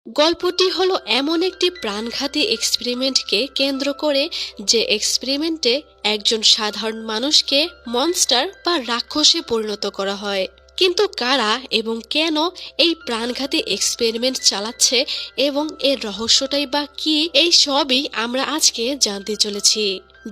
গল্পটি হলো এমন একটি প্রাণঘাতী এক্সপেরিমেন্টকে কেন্দ্র করে, যে এক্সপেরিমেন্টে একজন সাধারণ মানুষকে মনস্টার বা রাক্ষসে পরিণত করা হয়। কিন্তু কারা এবং কেন এই প্রাণঘাতী এক্সপেরিমেন্ট চালাচ্ছে এবং এর রহস্যটাই বা কি, এই সবই আমরা আজকে জানতে চলেছি।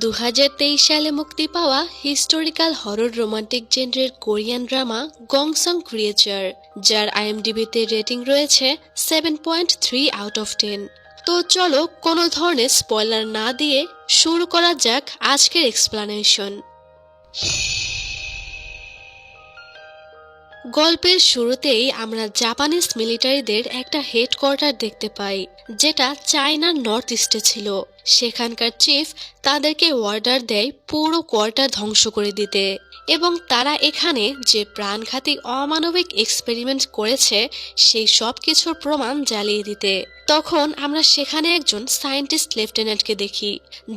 2023 সালে মুক্তি পাওয়া হিস্টোরিক্যাল হরর রোমান্টিক জেনরের কোরিয়ান ড্রামা গংসং ক্রিয়েচার, যার আইএমডিবিতে রেটিং রয়েছে 7.3 আউট অফ 10। তো চলো কোনো ধরনের স্পয়লার না দিয়ে শুরু করা যাক আজকের এক্সপ্লানেশন। গল্পের শুরুতেই আমরা জাপানিজ মিলিটারিদের একটা হেডকোয়ার্টার দেখতে পাই, যেটা চায়নার নর্থ ইস্টে ছিল। সেখানকার চিফ তাদেরকে অর্ডার দেয় পুরো কোয়ার্টার ধ্বংস করে দিতে, এবং তারা এখানে যে প্রাণঘাতী অমানবিক এক্সপেরিমেন্ট করেছে সেই সব কিছুর প্রমাণ জ্বালিয়ে দিতে। তখন আমরা সেখানে একজন সায়েন্টিস্ট লেফটেন্যান্টকে দেখি,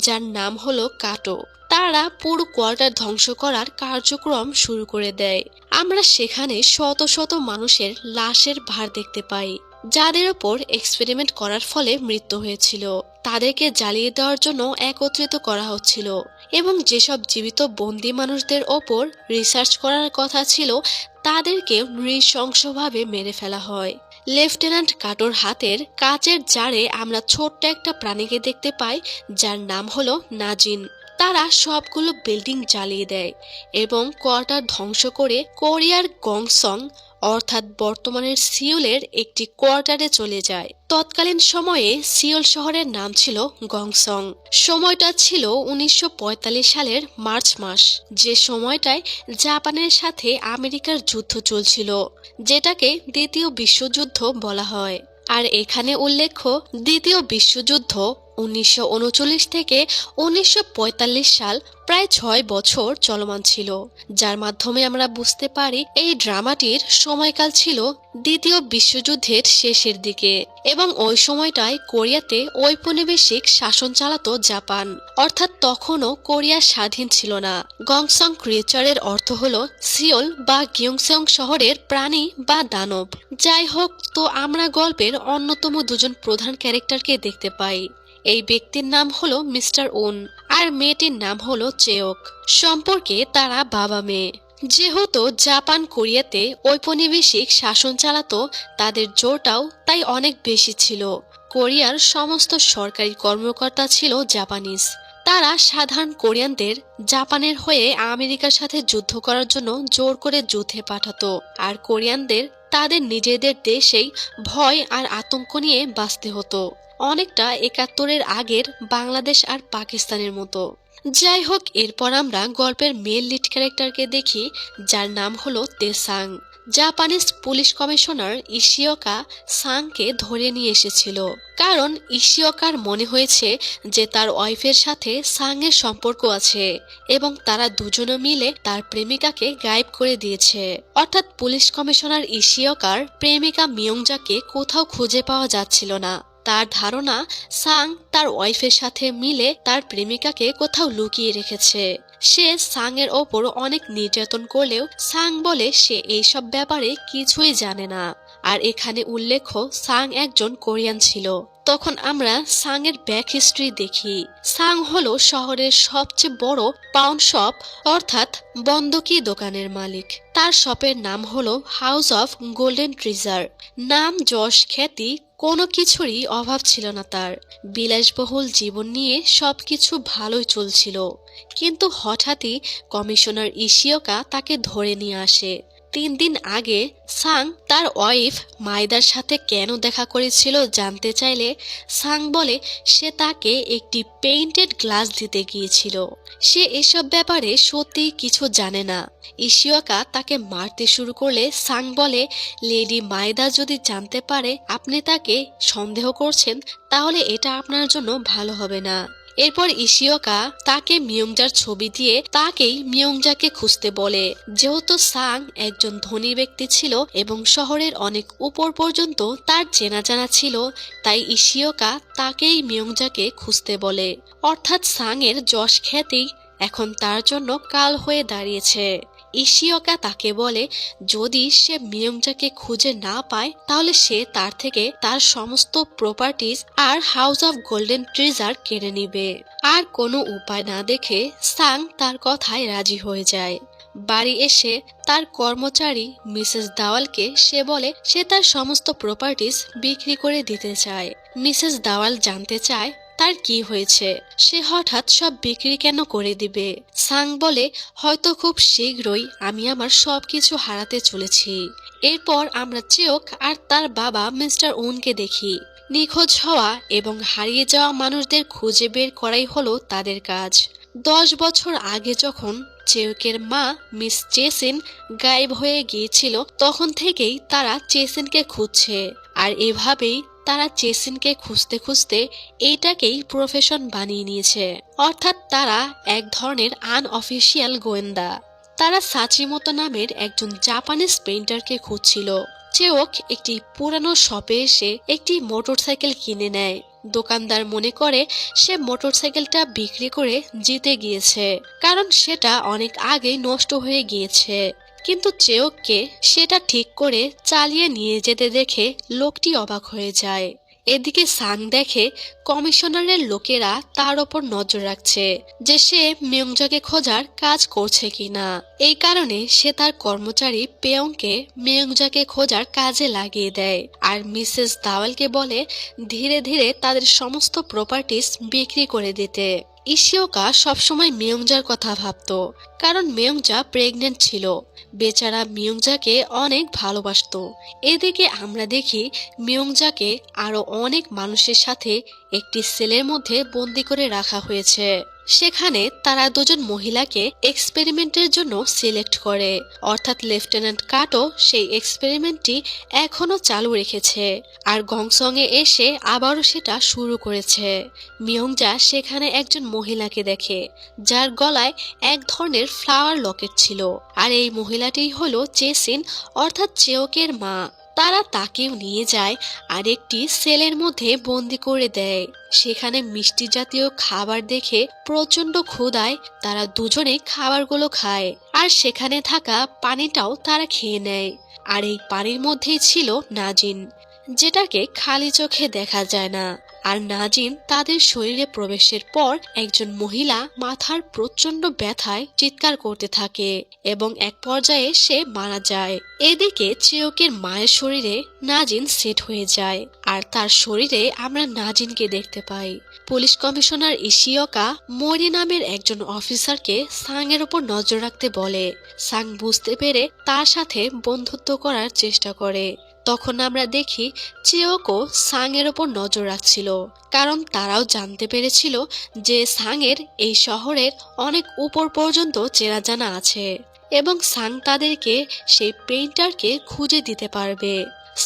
যার নাম হলো কাটো। তারা পুরো কোয়ার্টার ধ্বংস করার কার্যক্রম শুরু করে দেয়। আমরা সেখানে শত শত মানুষের লাশের ভার দেখতে পাই, যাদের ওপর এক্সপেরিমেন্ট করার ফলে মৃত্যু হয়েছিল। তাদেরকে জ্বালিয়ে দেওয়ার জন্য একত্রিত করা হচ্ছিল, এবং যেসব জীবিত বন্দি মানুষদের ওপর রিসার্চ করার কথা ছিল তাদেরকে নৃশংসভাবে মেরে ফেলা হয়। লেফটেন্যান্ট কাটোর হাতের কাচের জারে আমরা ছোট্ট একটা প্রাণীকে দেখতে পাই, যার নাম হলো নাজিন। তারা সবগুলো বিল্ডিং জ্বালিয়ে দেয় এবং কোয়ার্টার ধ্বংস করে কোরিয়ার গংসং, অর্থাৎ বর্তমানের সিওলের একটি কোয়ার্টারে চলে যায়। তৎকালীন সময়ে সিওল শহরের নাম ছিল গংসং। সময়টা ছিল 1945 সালের মার্চ মাস, যে সময়টায় জাপানের সাথে আমেরিকার যুদ্ধ চলছিল, যেটাকে দ্বিতীয় বিশ্বযুদ্ধ বলা হয়। আর এখানে উল্লেখ্য, দ্বিতীয় বিশ্বযুদ্ধ 1939 থেকে 1945 সাল, প্রায় 6 বছর চলমান ছিল, যার মাধ্যমে আমরা বুঝতে পারি এই ড্রামাটির সময়কাল ছিল দ্বিতীয় বিশ্বযুদ্ধের শেষের দিকে, এবং ওই সময়টায় কোরিয়াতে ঔপনিবেশিক শাসন চালাতো জাপান, অর্থাৎ তখনও কোরিয়া স্বাধীন ছিল না। গংসং ক্রিয়েচারের অর্থ হলো সিওল বা গিয়ংসং শহরের প্রাণী বা দানব। যাই হোক, তো আমরা গল্পের অন্যতম দুজন প্রধান ক্যারেক্টারকে দেখতে পাই। এই ব্যক্তির নাম হলো মিস্টার উন, আর মেয়েটির নাম হলো চেওক। সম্পর্কে তারা বাবা মেয়ে। যেহেতু জাপান কোরিয়াতে ঔপনিবেশিক শাসন চালাতো, তাদের জোরটাও তাই অনেক বেশি ছিল। কোরিয়ার সমস্ত সরকারি কর্মকর্তা ছিল জাপানিজ। তারা সাধারণ কোরিয়ানদের জাপানের হয়ে আমেরিকার সাথে যুদ্ধ করার জন্য জোর করে যুদ্ধে পাঠাতো, আর কোরিয়ানদের তাদের নিজেদের দেশেই ভয় আর আতঙ্ক নিয়ে বাঁচতে হতো, অনেকটা 71-এর আগের বাংলাদেশ আর পাকিস্তানের মতো। যাই হোক, এরপর আমরা গল্পের মেল লিড ক্যারেক্টারকে দেখি, যার নাম হলো তেসাং। জাপানিজ পুলিশ কমিশনার ইশিওকা সাংকে ধরে নিয়ে এসেছিল, কারণ ইশিওকার মনে হয়েছে যে তার ওয়াইফের সাথে সাংয়ের সম্পর্ক আছে, এবং তারা দুজনে মিলে তার প্রেমিকাকে গায়েব করে দিয়েছে। অর্থাৎ পুলিশ কমিশনার ইশিওকার প্রেমিকা মিয়ংজাকে কোথাও খুঁজে পাওয়া যাচ্ছিল না। তার ধারণা সাং তার ওয়াইফের সাথে মিলে তার প্রেমিকাকে কোথাও লুকিয়ে রেখেছে। সে সাং এর ওপর অনেক নির্যাতন করলেও সাং বলে সে এইসব ব্যাপারে কিছুই জানে না। আর এখানে উল্লেখ্য, সাং একজন কোরিয়ান ছিল। তখন আমরা সাং এর ব্যাক হিস্ট্রি দেখি। সাং হলো শহরের সবচেয়ে বড় পাউন্ড শপ, অর্থাৎ বন্ধকি দোকানের মালিক। তার শপের নাম হলো হাউস অফ গোল্ডেন ট্রিজার। নাম, যশ, খ্যাতি কোনো কিছুরই অভাব ছিল না তার। বিলাসবহুল জীবন নিয়ে সবকিছু ভালোই চলছিল, কিন্তু হঠাৎই কমিশনার ইশিওকা তাকে ধরে নিয়ে আসে। 3 দিন আগে সাং তার ওয়াইফ মাইদার সাথে কেন দেখা করেছিল জানতে চাইলে সাং বলে সে তাকে একটি পেইন্টেড গ্লাস দিতে গিয়েছিল। সে এসব ব্যাপারে সত্যি কিছু জানে না। ইশিওকা তাকে মারতে শুরু করলে সাং বলে, লেডি মাইদা যদি জানতে পারে আপনি তাকে সন্দেহ করছেন, তাহলে এটা আপনার জন্য ভালো হবে না। এরপর ইশিওকা তাকে মিয়ংজার ছবি দিয়ে তাকেই মিয়ংজাকে খুঁজতে বলে। যেহেতু সাং একজন ধনী ব্যক্তি ছিল এবং শহরের অনেক উপর পর্যন্ত তার চেনা জানা ছিল, তাই ইশিওকা তাকেই মিয়ংজাকে খুঁজতে বলে। অর্থাৎ সাং এর যশ খ্যাতি এখন তার জন্য কাল হয়ে দাঁড়িয়েছে। ইশিওকা তাকে বলে যদি সে মিয়ংজাকে খুঁজে না পায় তাহলে সে তার থেকে তার সমস্ত প্রপার্টিজ আর হাউস অফ গোল্ডেন ট্রেজার কেড়ে নিবে। আর কোনো উপায় না দেখে সাং তার কথায় রাজি হয়ে যায়। বাড়ি এসে তার কর্মচারী মিসেস দাওয়ালকে সে বলে সে তার সমস্ত প্রপার্টিজ বিক্রি করে দিতে চায়। মিসেস দাওয়াল জানতে চায় তার কি হয়েছে, সে হঠাৎ সব বিক্রি কেন করে দিবে। সাং বলে হয়তো খুব শীঘ্রই আমি আমার সবকিছু হারাতে চলেছি। এরপর আমরা চেওক আর তার বাবা মিস্টার উনকে দেখি। নিখোঁজ হওয়া এবং হারিয়ে যাওয়া মানুষদের খুঁজে বের করাই হলো তাদের কাজ। 10 বছর আগে যখন চেউকের মা মিস চেসিন গায়েব হয়ে গিয়েছিল তখন থেকেই তারা চেসিনকে খুঁজছে। আর এভাবেই তারা চেসিনকে খুঁজতে খুঁজতে এইটাকেই প্রফেশন বানিয়ে নিয়েছে। অর্থাৎ তারা এক ধরনের আনঅফিসিয়াল গোয়েন্দা। তারা সাচিমোতো নামের একজন জাপানিজ পেইন্টারকে খুঁজছিল। চেওক একটি পুরানো শপে এসে একটি মোটরসাইকেল কিনে নেয়। দোকানদার মনে করে সে মোটরসাইকেলটা বিক্রি করে জিতে গিয়েছে, কারণ সেটা অনেক আগেই নষ্ট হয়ে গিয়েছে। কিন্তু চেওককে সেটা ঠিক করে চালিয়ে নিয়ে যেতে দেখে লোকটি অবাক হয়ে যায়। এদিকে সাং দেখে কমিশনারের লোকেরা তার ওপর নজর রাখছে যে সে মিয়ংজাকে খোঁজার কাজ করছে কিনা। এই কারণে সে তার কর্মচারী পেয়ংকে মিয়ংজাকে খোঁজার কাজে লাগিয়ে দেয় আর মিসেস দাওয়ালকে বলে ধীরে ধীরে তাদের সমস্ত প্রপার্টিজ বিক্রি করে দিতে। ইশিওকা সবসময় মিয়ংজার কথা ভাবত, কারণ মিয়ংজা প্রেগনেন্ট ছিল। বেচারা মিয়ংজাকে অনেক ভালোবাসতো। এদিকে আমরা দেখি মিয়ংজাকে আরো অনেক মানুষের সাথে একটি সেলের মধ্যে বন্দি করে রাখা হয়েছে। সেখানে তারা দুজন মহিলাকে এক্সপেরিমেন্টের জন্য সিলেক্ট করে, অর্থাৎ লেফটেন্যান্ট কাটো সেই এক্সপেরিমেন্টটি এখনো চালু রেখেছে আর গংসংয়ে এসে আবারও সেটা শুরু করেছে। মিয়ংজা সেখানে একজন মহিলাকে দেখে যার গলায় এক ধরনের ফ্লাওয়ার লকেট ছিল, আর এই মহিলাটিই হলো চেসিন অর্থাৎ চেওকের মা। তারা তাকেও নিয়ে যায় আর একটি সেলের মধ্যে বন্দি করে দেয়। সেখানে মিষ্টি জাতীয় খাবার দেখে প্রচন্ড ক্ষুধায় তারা দুজনে খাবারগুলো খায় আর সেখানে থাকা পানিটাও তারা খেয়ে নেয়। আর এই পানির মধ্যেই ছিল নাজিন, যেটাকে খালি চোখে দেখা যায় না। আর নাজিন তাদের শরীরে প্রবেশের পর একজন মহিলা মাথার প্রচন্ড ব্যথায় চিৎকার করতে থাকে এবং এক পর্যায়ে সে মারা যায়। এদিকে চেওকের মায়ের শরীরে নাজিন সেট হয়ে যায় আর তার শরীরে আমরা নাজিনকে দেখতে পাই। পুলিশ কমিশনার ইশিওকা মরি নামের একজন অফিসারকে সাংয়ের উপর নজর রাখতে বলে। সাং বুঝতে পেরে তার সাথে বন্ধুত্ব করার চেষ্টা করে। তখন আমরা দেখি চেওকো সাংয়ের ওপর নজর রাখছিল, কারণ তারাও জানতে পেরেছিল যে সাংয়ের এই শহরের অনেক উপর পর্যন্ত চেনা জানা আছে এবং সাং তাদেরকে সেই পেইন্টারকে খুঁজে দিতে পারবে।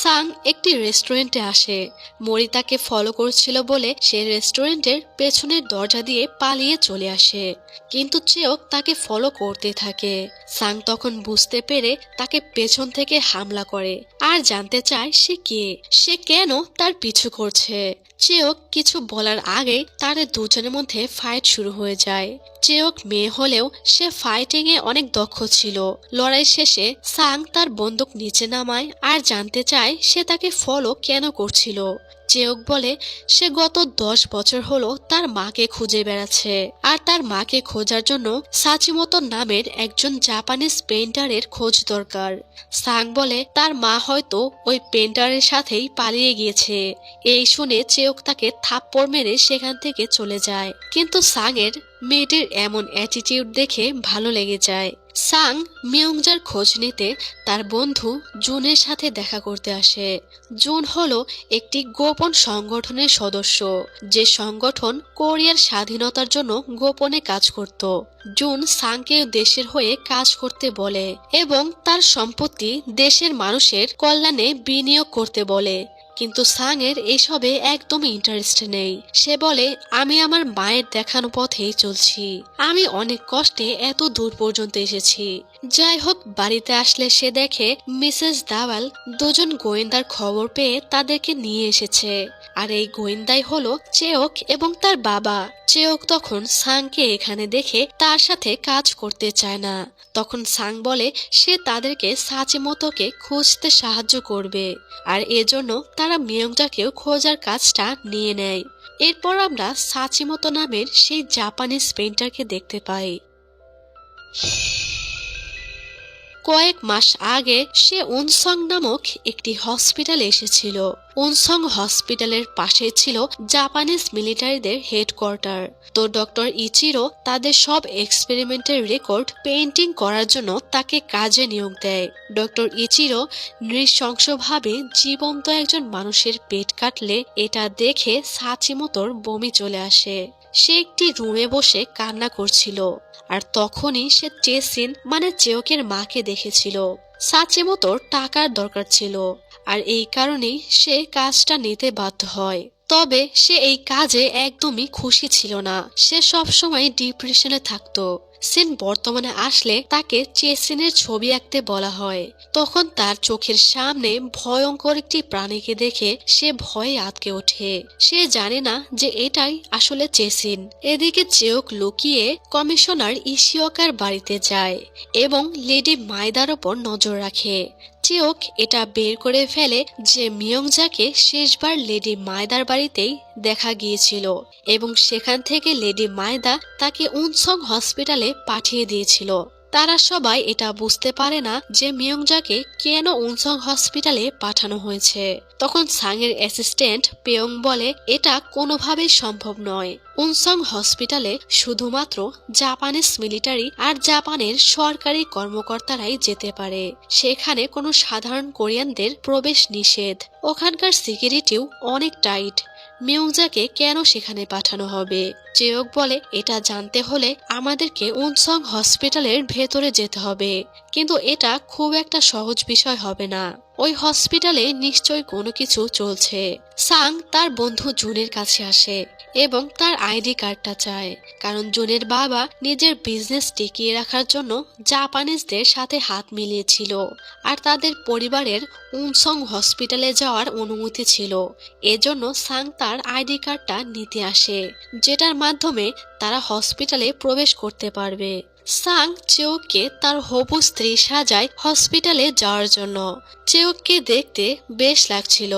সাং একটি রেস্টুরেন্টে আসে। মরি তাকে ফলো করছিল বলে সে রেস্টুরেন্টের পেছনের দরজা দিয়ে পালিয়ে চলে আসে, কিন্তু চেওক তাকে ফলো করতে থাকে। সাং তখন বুঝতে পেরে তাকে পেছন থেকে হামলা করে আর জানতে চায় সে কে, সে কেন তার পিছু করছে। চেওক কিছু বলার আগেই তাদের দুজনের মধ্যে ফাইট শুরু হয়ে যায়। চেওক মেয়ে হলেও সে ফাইটিং এ অনেক দক্ষ ছিল। লড়াই শেষে সাং তার বন্দুক নিচে নামায় আর জানতে চায় সে তাকে ফলো কেন করছিল। চেওক বলে সে গত 10 বছর হলো তার মাকে খুঁজে বেড়াচ্ছে আর তার মাকে খোঁজার জন্য সাচিমোতো নামের একজন জাপানিজ পেইন্টারের খোঁজ দরকার। সাং বলে তার মা হয়তো ওই পেইন্টারের সাথেই পালিয়ে গিয়েছে। এই শুনে চেওক তাকে থাপ্পড় মেরে সেখান থেকে চলে যায়, কিন্তু সাংয়ের মেয়েটির এমন অ্যাটিটিউড দেখে ভালো লেগে যায়। সাং মিয়ংজার খোঁজ নিতে তার বন্ধু জুনের সাথে দেখা করতে আসে। জুন হলো একটি গোপন সংগঠনের সদস্য, যে সংগঠন কোরিয়ার স্বাধীনতার জন্য গোপনে কাজ করত। জুন সাংকে দেশের হয়ে কাজ করতে বলে এবং তার সম্পত্তি দেশের মানুষের কল্যাণে বিনিয়োগ করতে বলে, কিন্তু সাংয়ের এসবে একদমই ইন্টারেস্ট নেই। সে বলে আমি আমার মায়ের দেখানো পথেই চলছি, আমি অনেক কষ্টে এত দূর পর্যন্ত এসেছি, যাই হোক, বাড়িতে আসলে সে দেখে মিসেস দাওয়াল দুজন গোয়েন্দার খবর পেয়ে তাদেরকে নিয়ে এসেছে। আর এই গোয়েন্দাই হলো চেওক এবং তার বাবা। চেওক তখন সাংকে এখানে দেখে তার সাথে কাজ করতে চায় না। তখন সাং বলে সে তাদেরকে সাচিমোতোকে খুঁজতে সাহায্য করবে, আর এজন্য তারা মিয়ংটাকেও খোঁজার কাজটা নিয়ে নেয়। এরপর আমরা সাচিমোতো নামের সেই জাপানিজ পেইন্টারকে দেখতে পাই। কয়েক মাস আগে সে উনসং নামক একটি হসপিটালে এসেছিল। উনসং হসপিটালের পাশে ছিল জাপানিজ মিলিটারিদের হেডকোয়ার্টার। তো ডক্টর ইচিরো তাদের সব এক্সপেরিমেন্টের রেকর্ড পেইন্টিং করার জন্য তাকে কাজে নিয়োগ দেয়। ডক্টর ইচিরো নৃশংসভাবে জীবন্ত একজন মানুষের পেট কাটলে এটা দেখে সাচিমোতোর বমি চলে আসে। সে একটি রুমে বসে কান্না করছিল, আর তখনই সে চেসিন মানে চেওকের মাকে দেখেছিল। সাচিমোতোর টাকার দরকার ছিল, আর এই কারণেই সে কাজটা নিতে বাধ্য হয়। তবে সে এই কাজে একদমই খুশি ছিল না। সে সবসময় ডিপ্রেশনে থাকতো। সিন বর্তমানে আসলে তাকে চেসিনের ছবি আঁকতে বলা হয়। তখন তার চোখের সামনে ভয়ঙ্কর একটি প্রাণীকে দেখে সে ভয়ে আঁতকে ওঠে। সে জানে না যে এটাই আসলে চেসিন। এদিকে চেওক লুকিয়ে কমিশনার ইশিওকার বাড়িতে যায় এবং লেডি মাইদার ওপর নজর রাখে। চেওক এটা বের করে ফেলে যে মিয়ংজাকে শেষবার লেডি মায়দার বাড়িতেই দেখা গিয়েছিল এবং সেখান থেকে লেডি মায়দা তাকে উনসং হসপিটালে পাঠিয়ে দিয়েছিল। তারা সবাই এটা বুঝতে পারে না যে মিয়ংজাকে কেন উনসং হসপিটালে পাঠানো হয়েছে। তখন সাংয়ের অ্যাসিস্ট্যান্ট পেয়ং বলে এটা কোনোভাবেই সম্ভব নয়। উনসং হসপিটালে শুধুমাত্র জাপানিজ মিলিটারি আর জাপানের সরকারি কর্মকর্তারাই যেতে পারে। সেখানে কোনো সাধারণ কোরিয়ানদের প্রবেশ নিষেধ। ওখানকার সিকিউরিটিও অনেক টাইট। মিয়ংজাকে কেন সেখানে পাঠানো হবে? চেওক বলে এটা জানতে হলে আমাদেরকে উনসং হসপিটালের ভেতরে যেতে হবে, কিন্তু এটা খুব একটা সহজ বিষয় হবে না। ওই হসপিটালে নিশ্চয় কোনো কিছু চলছে। সাং তার বন্ধু জুনের কাছে আসে এবং তার আইডি কার্ডটা চায়, কারণ জুনের বাবা নিজের বিজনেস টিকিয়ে রাখার জন্য জাপানিজদের সাথে হাত মিলিয়েছিল, আর তাদের পরিবারের উনসং হসপিটালে যাওয়ার অনুমতি ছিল। এজন্য সাং তার আইডি কার্ডটা নিতে আসে, যেটার মাধ্যমে তারা হসপিটালে প্রবেশ করতে পারবে। সাং চেওককে তার হবু স্ত্রী সাজায় হসপিটালে যাওয়ার জন্য। চেওককে দেখতে বেশ লাগছিল।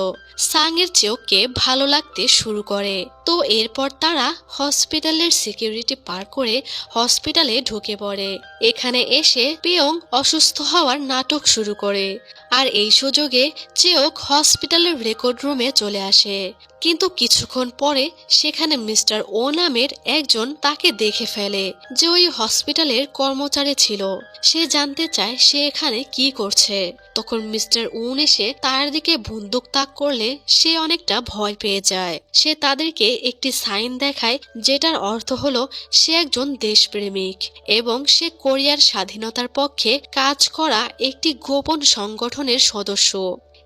সাং এর চেওককে ভালো লাগতে শুরু করে। তো এরপর তারা হসপিটালের সিকিউরিটি পার করে হসপিটালে ঢুকে পড়ে। এখানে এসে পেয়ং অসুস্থ হওয়ার নাটক শুরু করে, আর এই সুযোগে চেওক হসপিটালের রেকর্ড রুমে চলে আসে। কিন্তু কিছুক্ষণ পরে সেখানে মিস্টার ও নামের একজন তাকে দেখে ফেলে, যে ওই হসপিটালের কর্মচারী ছিল। সে জানতে চায় সে এখানে কি করছে। তখন মিস্টার উন এসে তার দিকে বন্দুক তাক করলে সে অনেকটা ভয় পেয়ে যায়। সে তাদেরকে একটি সাইন দেখায়, যেটার অর্থ হলো সে একজন দেশপ্রেমিক এবং সে কোরিয়ার স্বাধীনতার পক্ষে কাজ করা একটি গোপন সংগঠনের সদস্য।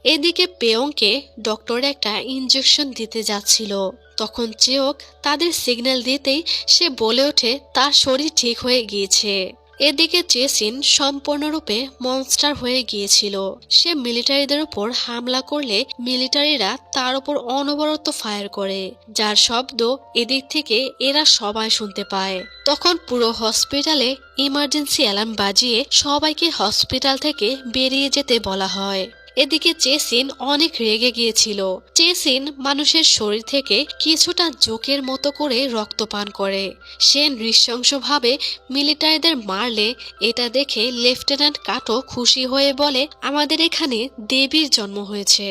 এদিকে পেয়ংকে ডক্টর একটা ইনজেকশন দিতে যাচ্ছিল। তখন চেওক তাদের সিগন্যাল দিতেই সে বলে ওঠে তার শরীর ঠিক হয়ে গিয়েছে। এদিকে চেসিন সম্পূর্ণরূপে মনস্টার হয়ে গিয়েছিল। সে মিলিটারিদের উপর হামলা করলে মিলিটারিরা তার উপর অনবরত ফায়ার করে, যার শব্দ এদিক থেকে এরা সবাই শুনতে পায়। তখন পুরো হসপিটালে ইমার্জেন্সি অ্যালার্ম বাজিয়ে সবাইকে হসপিটাল থেকে বেরিয়ে যেতে বলা হয়। এদিকে চেসিন অনেক রেগে গিয়েছিল। চেসিন মানুষের শরীর থেকে কিছুটা জোকের মতো করে রক্ত পান করে। সে নৃশংসভাবে মিলিটারিদের মারলে এটা দেখে লেফটেন্যান্ট কাটো খুশি হয়ে বলে আমাদের এখানে দেবীর জন্ম হয়েছে।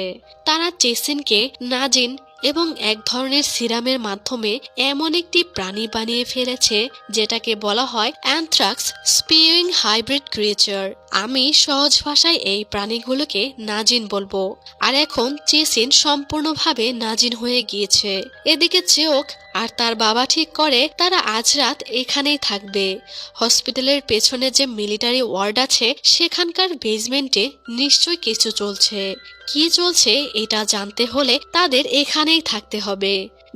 তারা চেসিনকে নাজিন এবং এক ধরনের সিরামের মাধ্যমে এমন একটি প্রাণী বানিয়ে ফেলেছে যেটাকে বলা হয় অ্যানথ্রাক্স স্পিউইং হাইব্রিড ক্রিয়েচার। আমি সহজ ভাষায় এই প্রাণীগুলোকে নাজিন বলবো। আর এখন চেসিন সম্পূর্ণভাবে নাজিন হয়ে গিয়েছে। এদিকে চেওক আর তার বাবা ঠিক করে তারা আজ রাত এখানেই থাকবে। হসপিটালের পেছনে যে মিলিটারি ওয়ার্ড আছে সেখানকার বেসমেন্টে নিশ্চয়ই কিছু চলছে। কি চলছে এটা জানতে হলে তাদের এখানেই থাকতে হবে।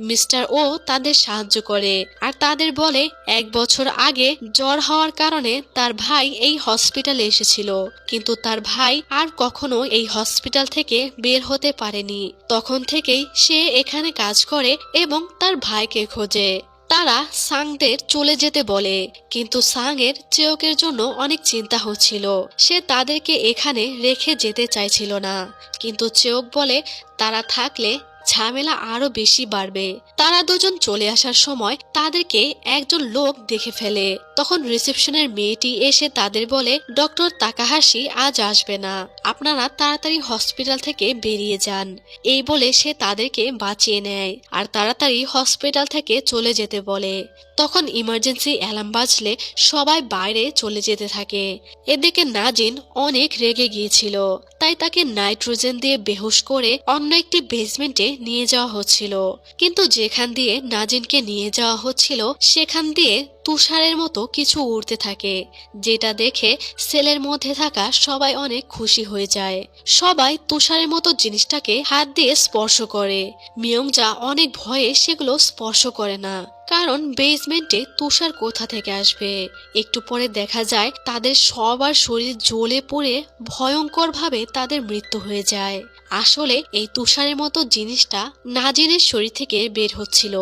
মিস্টার ও তাদের সাহায্য করে আর তাদের বলে 1 বছর আগে জ্বর হওয়ার কারণে তার ভাই এই হসপিটালে এসেছিল, কিন্তু তার ভাই আর কখনো এই হসপিটাল থেকে বের হতে পারেনি। তখন থেকেই সে এখানে কাজ করে এবং তার ভাইকে খোঁজে। তারা সাংদের চলে যেতে বলে, কিন্তু সাংয়ের চেয়কের জন্য অনেক চিন্তা হচ্ছিল। সে তাদেরকে এখানে রেখে যেতে চাইছিল না, কিন্তু চেয়ক বলে তারা থাকলে ঝামেলা আরো বেশি বাড়বে। তারা দুজন চলে আসার সময় তাদেরকে একজন লোক দেখে ফেলে। তখন রিসেপশনের মেয়েটি এসে তাদের বলে ডক্টর তাকাহাশি আজ আসবে না, আপনারা তাড়াতাড়ি হসপিটাল থেকে বেরিয়ে যান। এই বলে সে তাদেরকে বাঁচিয়ে নেয় আর তাড়াতাড়ি হসপিটাল থেকে চলে যেতে বলে। তখন ইমার্জেন্সি অ্যালার্ম বাজলে সবাই বাইরে চলে যেতে থাকে। এদিকে নাজিন অনেক রেগে গিয়েছিল, তাই তাকে নাইট্রোজেন দিয়ে বেহুশ করে অন্য একটি বেসমেন্টে নিয়ে যাওয়া হচ্ছিল। কিন্তু যেখান দিয়ে নাজিনকে নিয়ে যাওয়া হচ্ছিল সেখান দিয়ে তুষারের মতো কিছু উড়তে থাকে, যেটা দেখে সেলের মধ্যে থাকা সবাই অনেক খুশি হয়ে যায়। সবাই তুষারের মতো জিনিসটাকে হাত দিয়ে স্পর্শ করে। মিয়ংজা অনেক ভয়ে সেগুলো স্পর্শ করে না, কারণ বেসমেন্টে তুষার কোথা থেকে আসবে। একটু পরে দেখা যায় তাদের সবার শরীর জ্বলে পুড়ে ভয়ঙ্কর ভাবে তাদের মৃত্যু হয়ে যায়। আসলে এই তুষারের মতো জিনিসটা নাজিনের শরীর থেকে বের হচ্ছিল,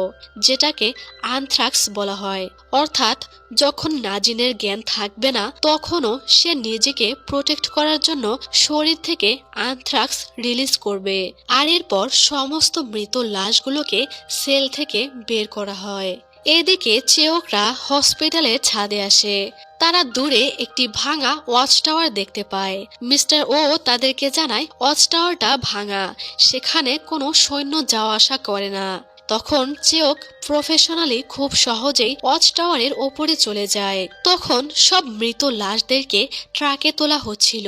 যেটাকে আনথ্রাক্স বলা হয়। অর্থাৎ যখন নাজিনের জ্ঞান থাকবে না তখনও সে নিজেকে প্রোটেক্ট করার জন্য শরীর থেকে আনথ্রাক্স রিলিজ করবে। আর এরপর সমস্ত মৃত লাশগুলোকে সেল থেকে বের করা হয়। এদিকে চেয়করা হসপিটালের ছাদে আসে। তারা দূরে একটি ভাঙা ওয়াচ টাওয়ার দেখতে পায়। মিস্টার ও তাদেরকে জানায় ওয়াচ টাওয়ারটা ভাঙা, সেখানে কোনো সৈন্য যাওয়া আসা করে না। তখন চেয়ক প্রফেশনালি খুব সহজেই ওয়াচ টাওয়ারের ওপরে চলে যায়। তখন সব মৃত লাশদেরকে ট্রাকে তোলা হচ্ছিল,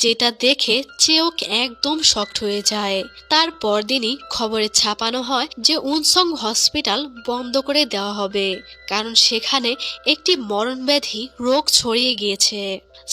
যেটা দেখে চেয়ক একদম শকড হয়ে যায়। তার পরদিনই খবরে ছাপানো হয় যে উনসং হসপিটাল বন্ধ করে দেওয়া হবে, কারণ সেখানে একটি মরণব্যাধি রোগ ছড়িয়ে গিয়েছে।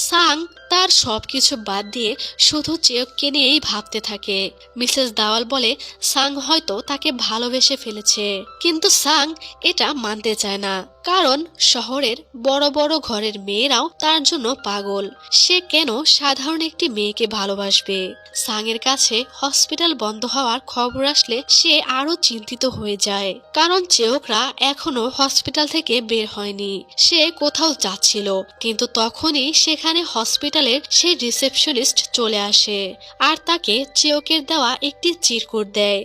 সাং তার সবকিছু বাদ দিয়ে শুধু চেয়ককে নিয়েই ভাবতে থাকে। মিসেস দাওয়াল বলে সাং হয়তো তাকে ভালোবেসে ফেলেছে, কিন্তু সাং এটা মানতে চায় না, কারণ শহরের বড় বড় ঘরের মেয়েরাও তার জন্য পাগল। সে কেন সাধারণ একটি মেয়েকে ভালোবাসবে? সাংয়ের কাছে হসপিটাল বন্ধ হওয়ার খবর আসলে সে আরো চিন্তিত হয়ে যায়, কারণ চেয়করা এখনো হসপিটাল থেকে বের হয়নি। সে কোথাও যাচ্ছিল, কিন্তু তখনই সেখানে হসপিটালের সেই রিসেপশনিস্ট চলে আসে আর তাকে চেয়কের দেওয়া একটি চিরকুট দেয়,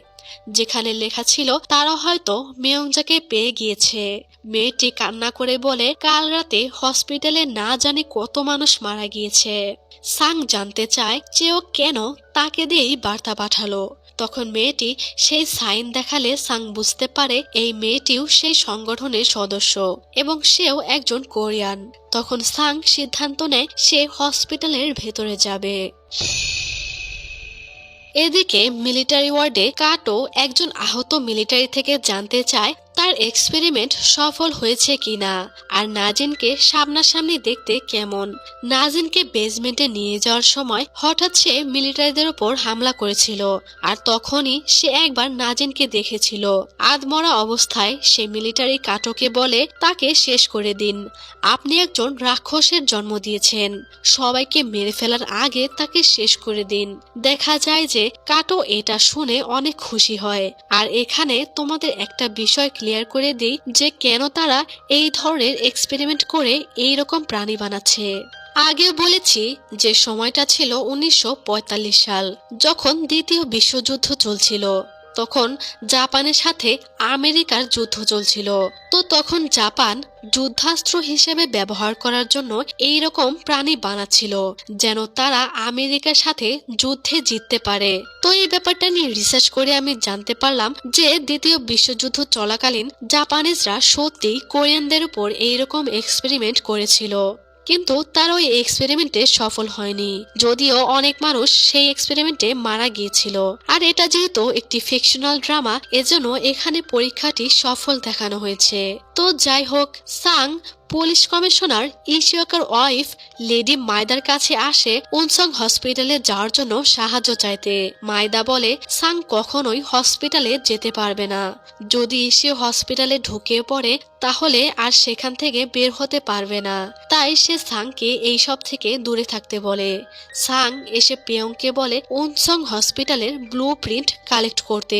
যেখানে লেখা ছিল তারা হয়তো মিয়ংজাকে পেয়ে গিয়েছে। মেয়েটি কান্না করে বলে কাল রাতে হসপিটালে না জানি কত মানুষ মারা গিয়েছে। সাং জানতে চায় চেয়ক কেন তাকে দিয়েই বার্তা পাঠালো। তখন মেয়েটি সেই সাইন দেখালে সাং বুঝতে পারে এই মেয়েটিও সেই সংগঠনের সদস্য এবং সেও একজন কোরিয়ান। তখন সাং সিদ্ধান্ত নেয় সে হসপিটালের ভেতরে যাবে। এদিকে মিলিটারি ওয়ার্ডে কাটো একজন আহত মিলিটারি থেকে জানতে চায় তার এক্সপেরিমেন্ট সফল হয়েছে কিনা আর নাজিনকে সামনাসামনি দেখতে কেমন। নাজিনকে বেসমেন্টে নিয়ে যাওয়ার সময় হঠাৎ সে মিলিটারিদের উপর হামলা করেছিল আর তখনই সে একবার নাজিনকে দেখেছিল। আধমরা অবস্থায় সে মিলিটারি কাটোকে বলে তাকে শেষ করে দিন, আপনি একজন রাক্ষসের জন্ম দিয়েছেন, সবাইকে মেরে ফেলার আগে তাকে শেষ করে দিন। দেখা যায় যে কাটো এটা শুনে অনেক খুশি হয়। আর এখানে তোমাদের একটা বিষয় ক্লিয়ার করে দিই যে কেন তারা এই ধরনের এক্সপেরিমেন্ট করে এই রকম প্রাণী বানাচ্ছে। আগেও বলেছি যে সময়টা ছিল 1945 সাল, যখন দ্বিতীয় বিশ্বযুদ্ধ চলছিল। তখন জাপানের সাথে আমেরিকার যুদ্ধ চলছিল। তো তখন জাপান যুদ্ধাস্ত্র হিসেবে ব্যবহার করার জন্য এই রকম প্রাণী বানাচ্ছিল, যেন তারা আমেরিকার সাথে যুদ্ধে জিততে পারে। তো এই ব্যাপারটা নিয়ে রিসার্চ করে আমি জানতে পারলাম যে দ্বিতীয় বিশ্বযুদ্ধ চলাকালীন জাপানিজরা সত্যি কোরিয়ানদের উপর এইরকম এক্সপেরিমেন্ট করেছিল, কিন্তু তার ওই এক্সপেরিমেন্টে সফল হয়নি, যদিও অনেক মানুষ সেই এক্সপেরিমেন্টে মারা গিয়েছিল। আর এটা যেহেতু একটি ফিকশনাল ড্রামা, এজন্য এখানে পরীক্ষাটি সফল দেখানো হয়েছে। তো যাই হোক, সাং পুলিশ কমিশনার ইশিওকার ওয়াইফ লেডি মাইদার কাছে আসে উনসং হসপিটালে যাওয়ার জন্য সাহায্য চাইতে। মাইদা বলে সাং কখনোই হসপিটালে যেতে পারবে না। যদি সে হসপিটালে ঢুকে পড়ে তাহলে আর সেখান থেকে বের হতে পারবে না। তাই সে সাংকে এইসব থেকে দূরে থাকতে বলে। সাং এসে পেয়ংকে বলে উনসং হসপিটালের ব্লু প্রিন্ট কালেক্ট করতে।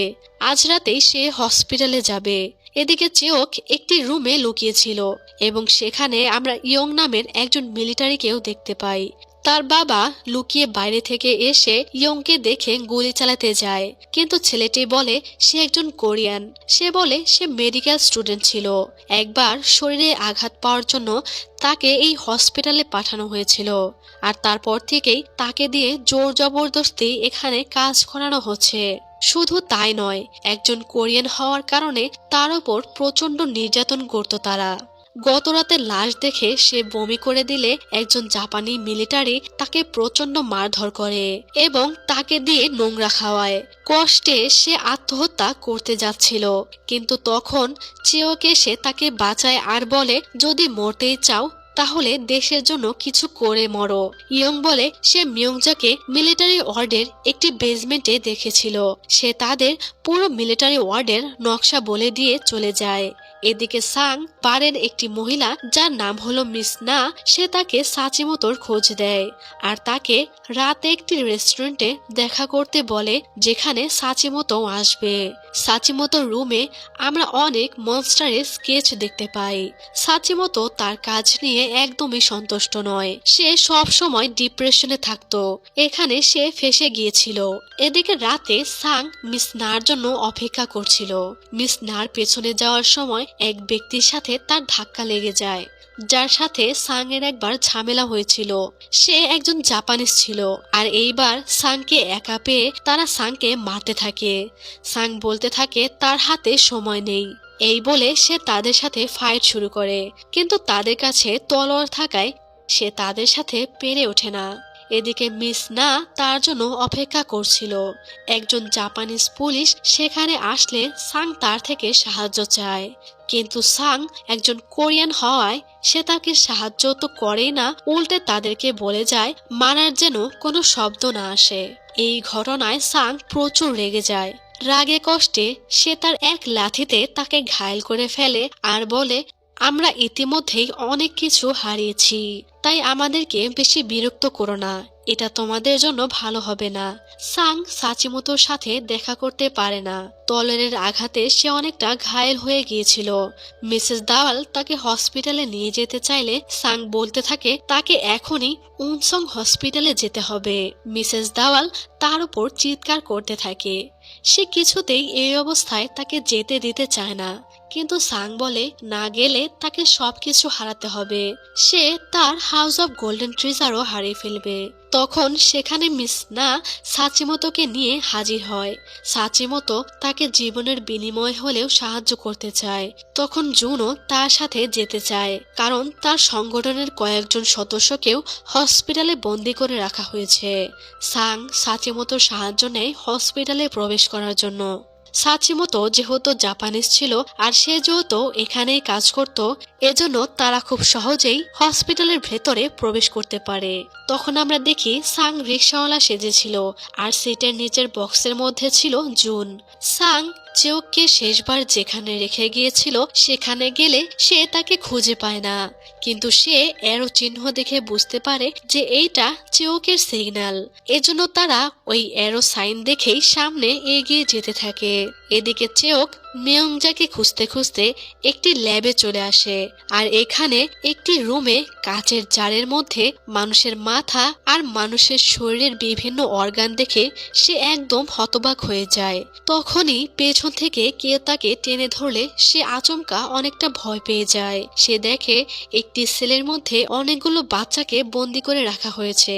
আজ রাতেই সে হসপিটালে যাবে। এদিকে চেওক একটি রুমে লুকিয়েছিল এবং সেখানে আমরা ইয়ং নামের একজন মিলিটারিকেও দেখতে পাই। তার বাবা লুকিয়ে বাইরে থেকে এসে ইয়ংকে দেখে গুলি চালাতে যায়, কিন্তু ছেলেটি বলে সে একজন কোরিয়ান। সে বলে সে মেডিকেল স্টুডেন্ট ছিল। একবার শরীরে আঘাত পাওয়ার জন্য তাকে এই হসপিটালে পাঠানো হয়েছিল, আর তারপর থেকেই তাকে দিয়ে জোর জবরদস্তি এখানে কাজ করানো হচ্ছে। শুধু তাই নয়, একজন কোরিয়ান হওয়ার কারণে তার উপর প্রচন্ড নির্যাতন করত তারা। গতরাতে লাশ দেখে সে বমি করে দিলে একজন জাপানি মিলিটারি তাকে প্রচন্ড মারধর করে এবং তাকে দিয়ে নোংরা খাওয়ায়। কষ্টে সে আত্মহত্যা করতে যাচ্ছিল, কিন্তু তখন চেওক এসে তাকে বাঁচায় আর বলে যদি মরতেই চাও তাহলে দেশের জন্য কিছু করে মরো। ইয়ং বলে সে মিয়ংজাকে মিলিটারি ওয়ার্ডের একটি বেসমেন্টে দেখেছিল। সে তাদের পুরো মিলিটারি ওয়ার্ডের নকশা বলে দিয়ে চলে যায়। এদিকে সাং বারের একটি মহিলা যার নাম হলো মিস না, সে তাকে সাচিমোতোর খোঁজ দেয় আর তাকে রাতে একটি রেস্টুরেন্টে দেখা করতে বলে যেখানে সাচিমোতো আসবে। সাচিমোতোর রুমে আমরা অনেক মনস্টারের স্কেচ দেখতে পাই। সাচিমোতো তার কাজ নিয়ে একদমই সন্তুষ্ট নয়। সে সব সময় ডিপ্রেশনে থাকতো। এখানে সে ফেসে গিয়েছিল। এদিকে রাতে সাং মিস নার জন্য অপেক্ষা করছিল। মিস নার পেছনে যাওয়ার সময় এক ব্যক্তির সাথে তার ধাক্কা লেগে যায়, যার সাথে সাং এর একবার ঝামেলা হয়েছিল। সে একজন জাপানিজ ছিল, আর এইবার সাংকে একা পেয়ে তারা সাংকে মারতে থাকে। সাং বলতে থাকে তার হাতে সময় নেই। এই বলে সে তাদের সাথে ফাইট শুরু করে, কিন্তু তাদের কাছে তলোয়ার থাকায় সে তাদের সাথে পেরে ওঠে না। এদিকে মিস না তার জন্য অপেক্ষা করছিল। একজন জাপানিজ পুলিশ সেখানে আসলে সাং তার থেকে সাহায্য চায়, কিন্তু সাং একজন কোরিয়ান হওয়ায় সে তাকে সাহায্য তো করেই না, উল্টে তাদেরকে বলে যায় মারার যেন কোনো শব্দ না আসে। এই ঘটনায় সাং প্রচুর রেগে যায়। রাগে কষ্টে সে তার এক লাথিতে তাকে ঘায়েল করে ফেলে আর বলে আমরা ইতিমধ্যেই অনেক কিছু হারিয়েছি, তাই আমাদেরকে বেশি বিরক্ত করো না, এটা তোমাদের জন্য ভালো হবে না। সাং সাচিমোতোর সাথে দেখা করতে পারে না। তলোয়ারের আঘাতে সে অনেকটা ঘায়েল হয়ে গিয়েছিল। মিসেস দাওয়াল তাকে হসপিটালে নিয়ে যেতে চাইলে সাং বলতে থাকে তাকে এখনই উনসং হসপিটালে যেতে হবে। মিসেস দাওয়াল তার উপর চিৎকার করতে থাকে। সে কিছুতেই এই অবস্থায় তাকে যেতে দিতে চায় না, কিন্তু সাং বলে না গেলে তাকে সবকিছু হারাতে হবে। সে তার হাউস অব গোল্ডেন ট্রিজারও হারিয়ে ফেলবে। তখন সেখানে মিস না সাচিমোতোকে নিয়ে হাজির হয়। সাচিমোতো তাকে জীবনের বিনিময় হলেও সাহায্য করতে চায়। তখন জুনও তার সাথে যেতে চায়, কারণ তার সংগঠনের কয়েকজন সদস্যকেও হসপিটালে বন্দি করে রাখা হয়েছে। সাং সাচিমোতোর সাহায্য নেয় হসপিটালে প্রবেশ করার জন্য। সাচিমোতো যেহেতু জাপানিজ ছিল আর সে যেহেতু এখানেই কাজ করত, এজন্য তারা খুব সহজেই হসপিটালের ভেতরে প্রবেশ করতে পারে। তখন আমরা দেখি সাং রিক্সাওয়ালা সেজেছিল আর সিটের নিচের বক্সের মধ্যে ছিল জুন। সাং চেওককে শেষবার যেখানে রেখে গিয়েছিল সেখানে গেলে সে তাকে খুঁজে পায় না, কিন্তু সে এরো চিহ্ন দেখে বুঝতে পারে যে এইটা চেওকের সিগন্যাল। এজন্য তারা ওই এরো সাইন দেখেই সামনে এগিয়ে যেতে থাকে। এদিকে চেওক মিয়ংজাকে খুঁজতে খুঁজতে একটি ল্যাবে চলে আসে, আর এখানে একটি রুমে কাচের জারের মধ্যে মানুষের মাথা আর মানুষের শরীরের বিভিন্ন অর্গান দেখে সে একদম হতবাক হয়ে যায়। তখনই পেছন থেকে কেউ তাকে টেনে ধরলে সে আচমকা অনেকটা ভয় পেয়ে যায়। সে দেখে একটি সেলের মধ্যে অনেকগুলো বাচ্চাকে বন্দি করে রাখা হয়েছে।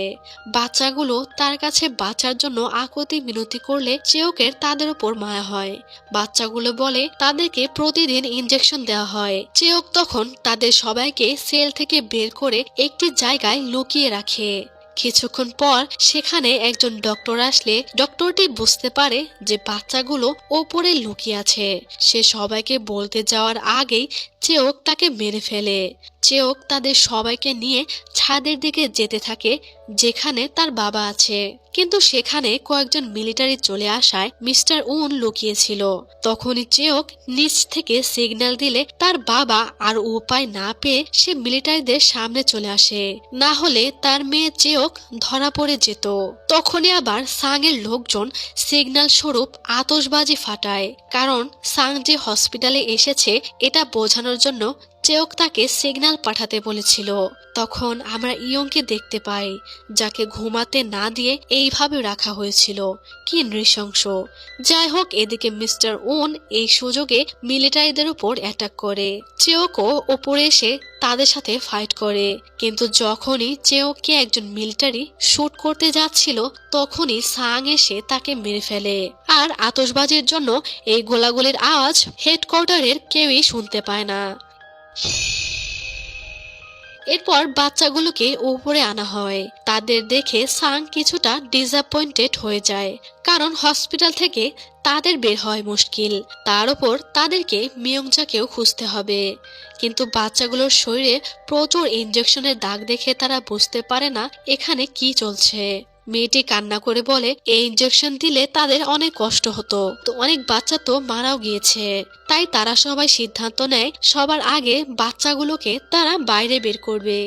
বাচ্চাগুলো তার কাছে বাঁচার জন্য আকুতি মিনতি করলে চেওকের তাদের উপর মায়া হয়। বাচ্চাগুলো বলে তাদেরকে প্রতিদিন ইনজেকশন দেওয়া হয়। চেওক তখন তাদের সবাইকে সেল থেকে বের করে একটি জায়গায় লুকিয়ে রাখে। কিছুক্ষণ পর সেখানে একজন ডক্টর আসলে ডক্টরটি বুঝতে পারে যে বাচ্চাগুলো ওপরে লুকিয়ে আছে। সে সবাইকে বলতে যাওয়ার আগেই চেওক তাকে মেরে ফেলে। চেওক তাদের সবাইকে নিয়ে ছাদের দিকে যেতে থাকে যেখানে তার বাবা আছে, কিন্তু সেখানে কয়েকজন মিলিটারি চলে আসায় মিস্টার উন লুকিয়েছিল। তখনই চেওক নিচ থেকে সিগন্যাল দিলে তার বাবা আর উপায় না পেয়ে সে মিলিটারিদের সামনে চলে আসে, না হলে তার মেয়ে চেওক ধরা পড়ে যেত। তখনই আবার সাং এর লোকজন সিগন্যাল স্বরূপ আতশবাজি ফাটায়, কারণ সাং যে হসপিটালে এসেছে এটা বোঝানোর জন্য চেওক তাকে সিগন্যাল পাঠাতে বলেছিল। তখন আমরা ইয়ংকে দেখতে পাই, যাকে ঘুমাতে না দিয়ে এইভাবে রাখা হয়েছিল। কি নৃশংস! যাই হোক, এদিকে মিস্টার উন এই সুযোগে মিলিটারিদের উপর অ্যাটাক করে। চেওকও ওপরে এসে তাদের সাথে ফাইট করে, কিন্তু যখনই চেওককে একজন মিলিটারি শুট করতে যাচ্ছিল তখনই সাং এসে তাকে মেরে ফেলে। আর আতশবাজির জন্য এই গোলাগুলির আওয়াজ হেডকোয়ার্টারের কেউই শুনতে পায় না। এরপর বাচ্চাগুলোকে উপরে আনা হয়। তাদের দেখে সাং কিছুটা ডিসঅ্যাপয়েন্টেড হয়ে যায়, কারণ হসপিটাল থেকে তাদের বের হয় মুশকিল। তার উপর তাদেরকে মিয়ংজাকেও খুঁজতে হবে। কিন্তু বাচ্চাগুলোর শরীরে প্রচুর ইনজেকশনের দাগ দেখে তারা বুঝতে পারে না এখানে কি চলছে। মেয়েটি কান্না করে বলে এই ইনজেকশন দিলে তাদের অনেক কষ্ট হতো, তো অনেক বাচ্চা তো মারাও গিয়েছে। তাই তারা সবাই সিদ্ধান্ত নেয় সবার আগে বাচ্চাগুলোকে তারা বাইরে বের করবে।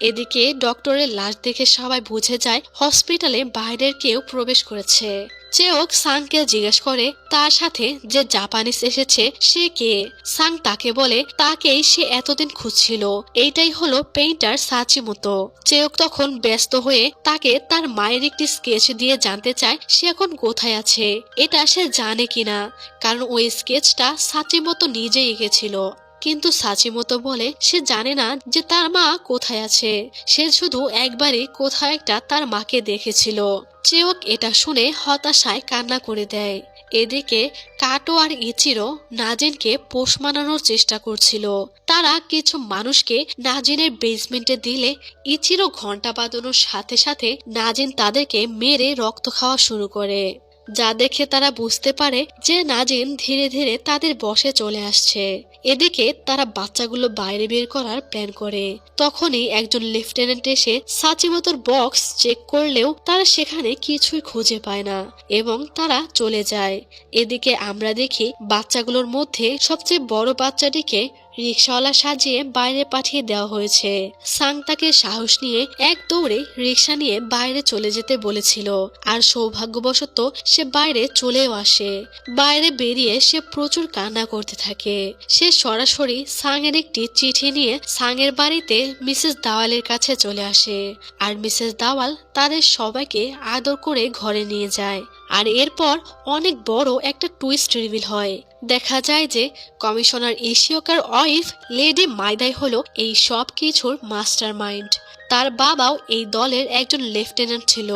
এদিকে ডক্টরের লাশ দেখে সবাই বুঝে যায় হসপিটালে বাইরের কেউ প্রবেশ করেছে। চেওক সাংকে জিজ্ঞেস করে তার সাথে যে জাপানিজ এসেছে সে কে। সাং তাকে বলে তাকেই সে এতদিন খুঁজছিল, এইটাই হলো পেইন্টার সাচিমোতো। চেওক তখন ব্যস্ত হয়ে তাকে তার মায়ের একটি স্কেচ দিয়ে জানতে চায় সে এখন কোথায় আছে, এটা সে জানে কিনা, কারণ ওই স্কেচটা সাচিমোতো নিজে এঁকেছিল। কিন্তু সাচিমোতো বলে সে জানে না যে তার মা কোথায় আছে, সে শুধু একবারই কোথাও একটা তার মাকে দেখেছিল। চেওক এটা শুনে হতাশায় কান্না করে দেয়। এদিকে কাটো আর ইচিরো নাজিনকে পোষ মানানোর চেষ্টা করছিল। তারা কিছু মানুষকে নাজিনের বেসমেন্টে দিলে ইচিরো ঘন্টা বাজানোর সাথে সাথে নাজিন তাদেরকে মেরে রক্ত খাওয়া শুরু করে, যা দেখে তারা বুঝতে পারে যে নাজিন ধীরে ধীরে তাদের বশে চলে আসছে। এদিকে তারা বাচ্চাগুলো বাইরে বের করার প্ল্যান করে। তখনই একজন লেফটেন্যান্ট এসে সাচিমোতোর বক্স চেক করলেও তারা সেখানে কিছুই খুঁজে পায় না এবং তারা চলে যায়। এদিকে আমরা দেখি বাচ্চাগুলোর মধ্যে সবচেয়ে বড় বাচ্চাটিকে রিক্সাওয়ালা সাজিয়ে বাইরে পাঠিয়ে দেওয়া হয়েছে। সাং তাকে সাহস নিয়ে এক দৌড়ে রিক্সা নিয়ে বাইরে চলে যেতে বলেছিল, আর সৌভাগ্যবশত সে বাইরে চলেও আসে। বাইরে বেরিয়ে সে প্রচুর কান্না করতে থাকে। সে সরাসরি সাং এর একটি চিঠি নিয়ে সাং এর বাড়িতে মিসেস দাওয়ালের কাছে চলে আসে, আর মিসেস দাওয়াল তাদের সবাইকে আদর করে ঘরে নিয়ে যায়। আর এরপর অনেক বড় একটা টুইস্ট রিভিল হয়। দেখা যায় যে কমিশনার ইশিওকার ওয়াইফ লেডি মাইদাই হলো এই সব কিছুর মাস্টার মাইন্ড। তার বাবাও এই দলের একজন লেফটেন্যান্ট ছিল।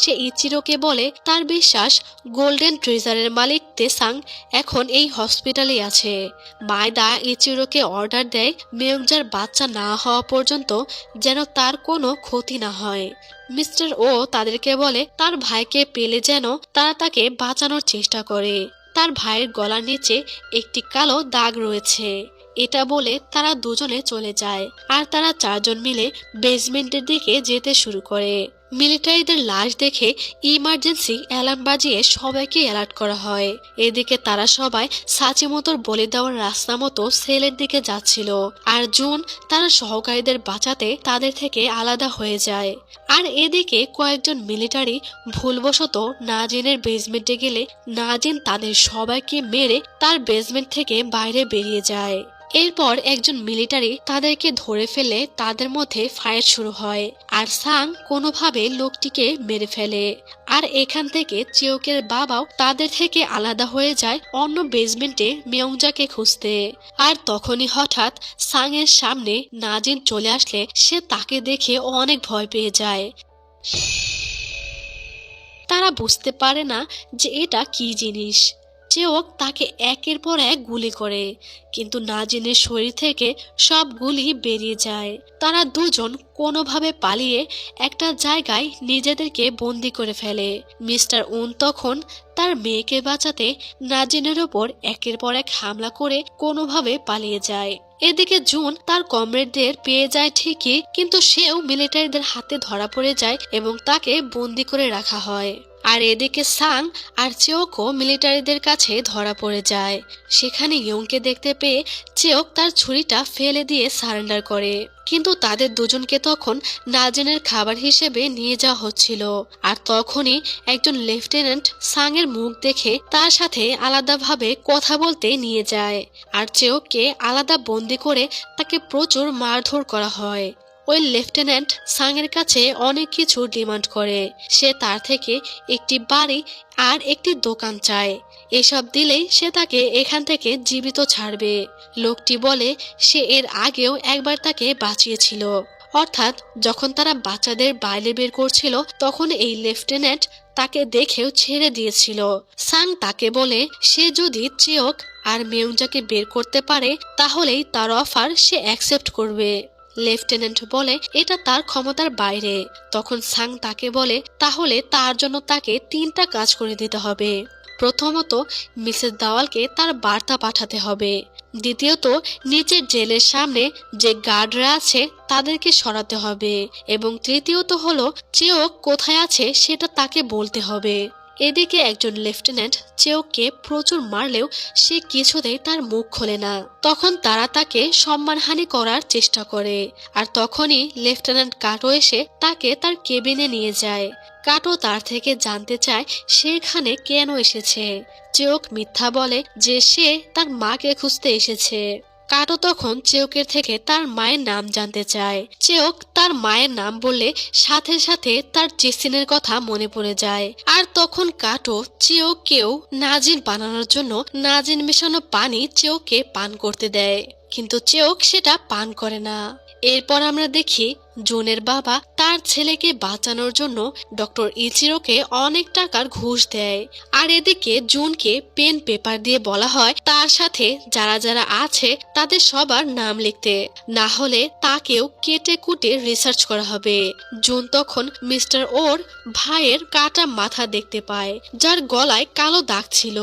সে ইচিরোকে বলে তার বিশ্বাস গোল্ডেন ট্রেজারের মালিক তেসাং এখন এই হসপিটালে আছে। মাইদা ইচিরোকে অর্ডার দেয় মিয়ংজার বাচ্চা না হওয়া পর্যন্ত যেন তার কোনো ক্ষতি না হয়। মিস্টার ও তাদেরকে বলে তার ভাইকে পেলে যেন তারা তাকে বাঁচানোর চেষ্টা করে। তার ভাইয়ের গলার নিচে একটি কালো দাগ রয়েছে, এটা বলে তারা দুজনে চলে যায়। আর তারা চারজন মিলে বেসমেন্টের দিকে যেতে শুরু করে। মিলিটারিদের লাশ দেখে ইমার্জেন্সি অ্যালার্ম বাজিয়ে সবাইকে অ্যালার্ট করা হয়। এদিকে তারা সবাই সাচিমোতোর বলে দেওয়ার রাস্তা মতো সেলের দিকে যাচ্ছিল, আর জুন তারা সহকারীদের বাঁচাতে তাদের থেকে আলাদা হয়ে যায়। আর এদিকে কয়েকজন মিলিটারি ভুলবশত নাজিনের বেসমেন্টে গেলে নাজিন তাদের সবাইকে মেরে তার বেসমেন্ট থেকে বাইরে বেরিয়ে যায়। এরপর একজন মিলিটারি তাদেরকে ধরে ফেলে তাদের মধ্যে ফাইট শুরু হয়, আর সাং কোনোভাবে লোকটিকে মেরে ফেলে। আর এখান থেকে চেওকের বাবাও তাদের থেকে আলাদা হয়ে যায় অন্য বেসমেন্টে মিয়ংজাকে খুঁজতে। আর তখনই হঠাৎ সাং এর সামনে নাজিন চলে আসলে সে তাকে দেখে অনেক ভয় পেয়ে যায়। তারা বুঝতে পারে না যে এটা কি জিনিস। চেওক তাকে একের পর এক গুলি করে, কিন্তু নাজিনের শরীর থেকে সব গুলি বেরিয়ে যায়। তারা দুজন কোনোভাবে পালিয়ে একটা জায়গায় নিজেদেরকে বন্দি করে ফেলে। মিস্টার উন তখন তার মেয়েকে বাঁচাতে নাজিনের ওপর একের পর এক হামলা করে কোনোভাবে পালিয়ে যায়। এদিকে জুন তার কমরেডদের পেয়ে যায় ঠিকই, কিন্তু সেও মিলিটারিদের হাতে ধরা পড়ে যায় এবং তাকে বন্দি করে রাখা হয়। আর এদিকে সাং আর চেওকও মিলিটারিদের কাছে ধরা পড়ে যায়। সেখানে ইয়ংকে দেখতে পেয়ে চেওক তার ছুরিটা ফেলে দিয়ে সারেন্ডার করে, কিন্তু তাদের দুজনকে তখন নাজিনের খাবার হিসেবে নিয়ে যাওয়া হচ্ছিল। আর তখনই একজন লেফটেন্যান্ট সাং এর মুখ দেখে তার সাথে আলাদাভাবে কথা বলতে নিয়ে যায়। আর চেওককে আলাদা বন্দি করে তাকে প্রচুর মারধর করা হয়। ওই লেফটেন্যান্ট সাংয়ের কাছে অনেক কিছু ডিমান্ড করে। সে তার থেকে একটি বাড়ি আর একটি দোকান চায়। এসব দিলেই সে তাকে এখান থেকে জীবিত ছাড়বে। লোকটি বলে সে এর আগেও একবার তাকে বাঁচিয়েছিল, অর্থাৎ যখন তারা বাচ্চাদের বাইরে বের করছিল তখন এই লেফটেন্যান্ট তাকে দেখেও ছেড়ে দিয়েছিল। সাং তাকে বলে সে যদি চেওক আর মেউঞ্জাকে বের করতে পারে তাহলেই তার অফার সে অ্যাকসেপ্ট করবে। লেফটেন্যান্ট বলে এটা তার ক্ষমতার বাইরে। তখন সাং তাকে বলে তাহলে তার জন্য তাকে 3টা কাজ করে দিতে হবে। প্রথমত, মিসেস দাওয়ালকে তার বার্তা পাঠাতে হবে। দ্বিতীয়ত, নিচের জেলের সামনে যে গার্ডরা আছে তাদেরকে সরাতে হবে। এবং তৃতীয়ত হলো চেওক কোথায় আছে সেটা তাকে বলতে হবে। এদিকে একজন লেফটেন্যান্ট চেওককে প্রচুর মারলেও সে কিছুতেই তার মুখ খোলে না। তখন তারা তাকে সম্মানহানি করার চেষ্টা করে। আর তখনই লেফটেন্যান্ট কাটো এসে তাকে তার কেবিনে নিয়ে যায়। কাটো তার থেকে জানতে চায় সেখানে কেন এসেছে। চেওক মিথ্যা বলে যে সে তার মাকে খুঁজতে এসেছে। কাটো তখন চেওকের থেকে তার মায়ের নাম জানতে চায়। চেওক তার মায়ের নাম বললে সাথে সাথে তার জেসিনের কথা মনে পড়ে যায়। আর তখন কাটো চেওককেও নাজিন বানানোর জন্য নাজিন মেশানো পানি চেওককে পান করতে দেয়, কিন্তু চেওক সেটা পান করে না। এরপর আমরা দেখি জুনের বাবা তার ছেলেকে বাঁচানোর জন্য ডক্টর ইচিরোকে অনেক টাকার ঘুষ দেয়। আর এদিকে জুনকে পেন পেপার দিয়ে বলা হয় তার সাথে যারা যারা আছে তাদের সবার নাম লিখতে, না হলে তাকেও কেটে কুটে রিসার্চ করা হবে। জুন তখন মিস্টার ওর ভাইয়ের কাটা মাথা দেখতে পায়, যার গলায় কালো দাগ ছিল।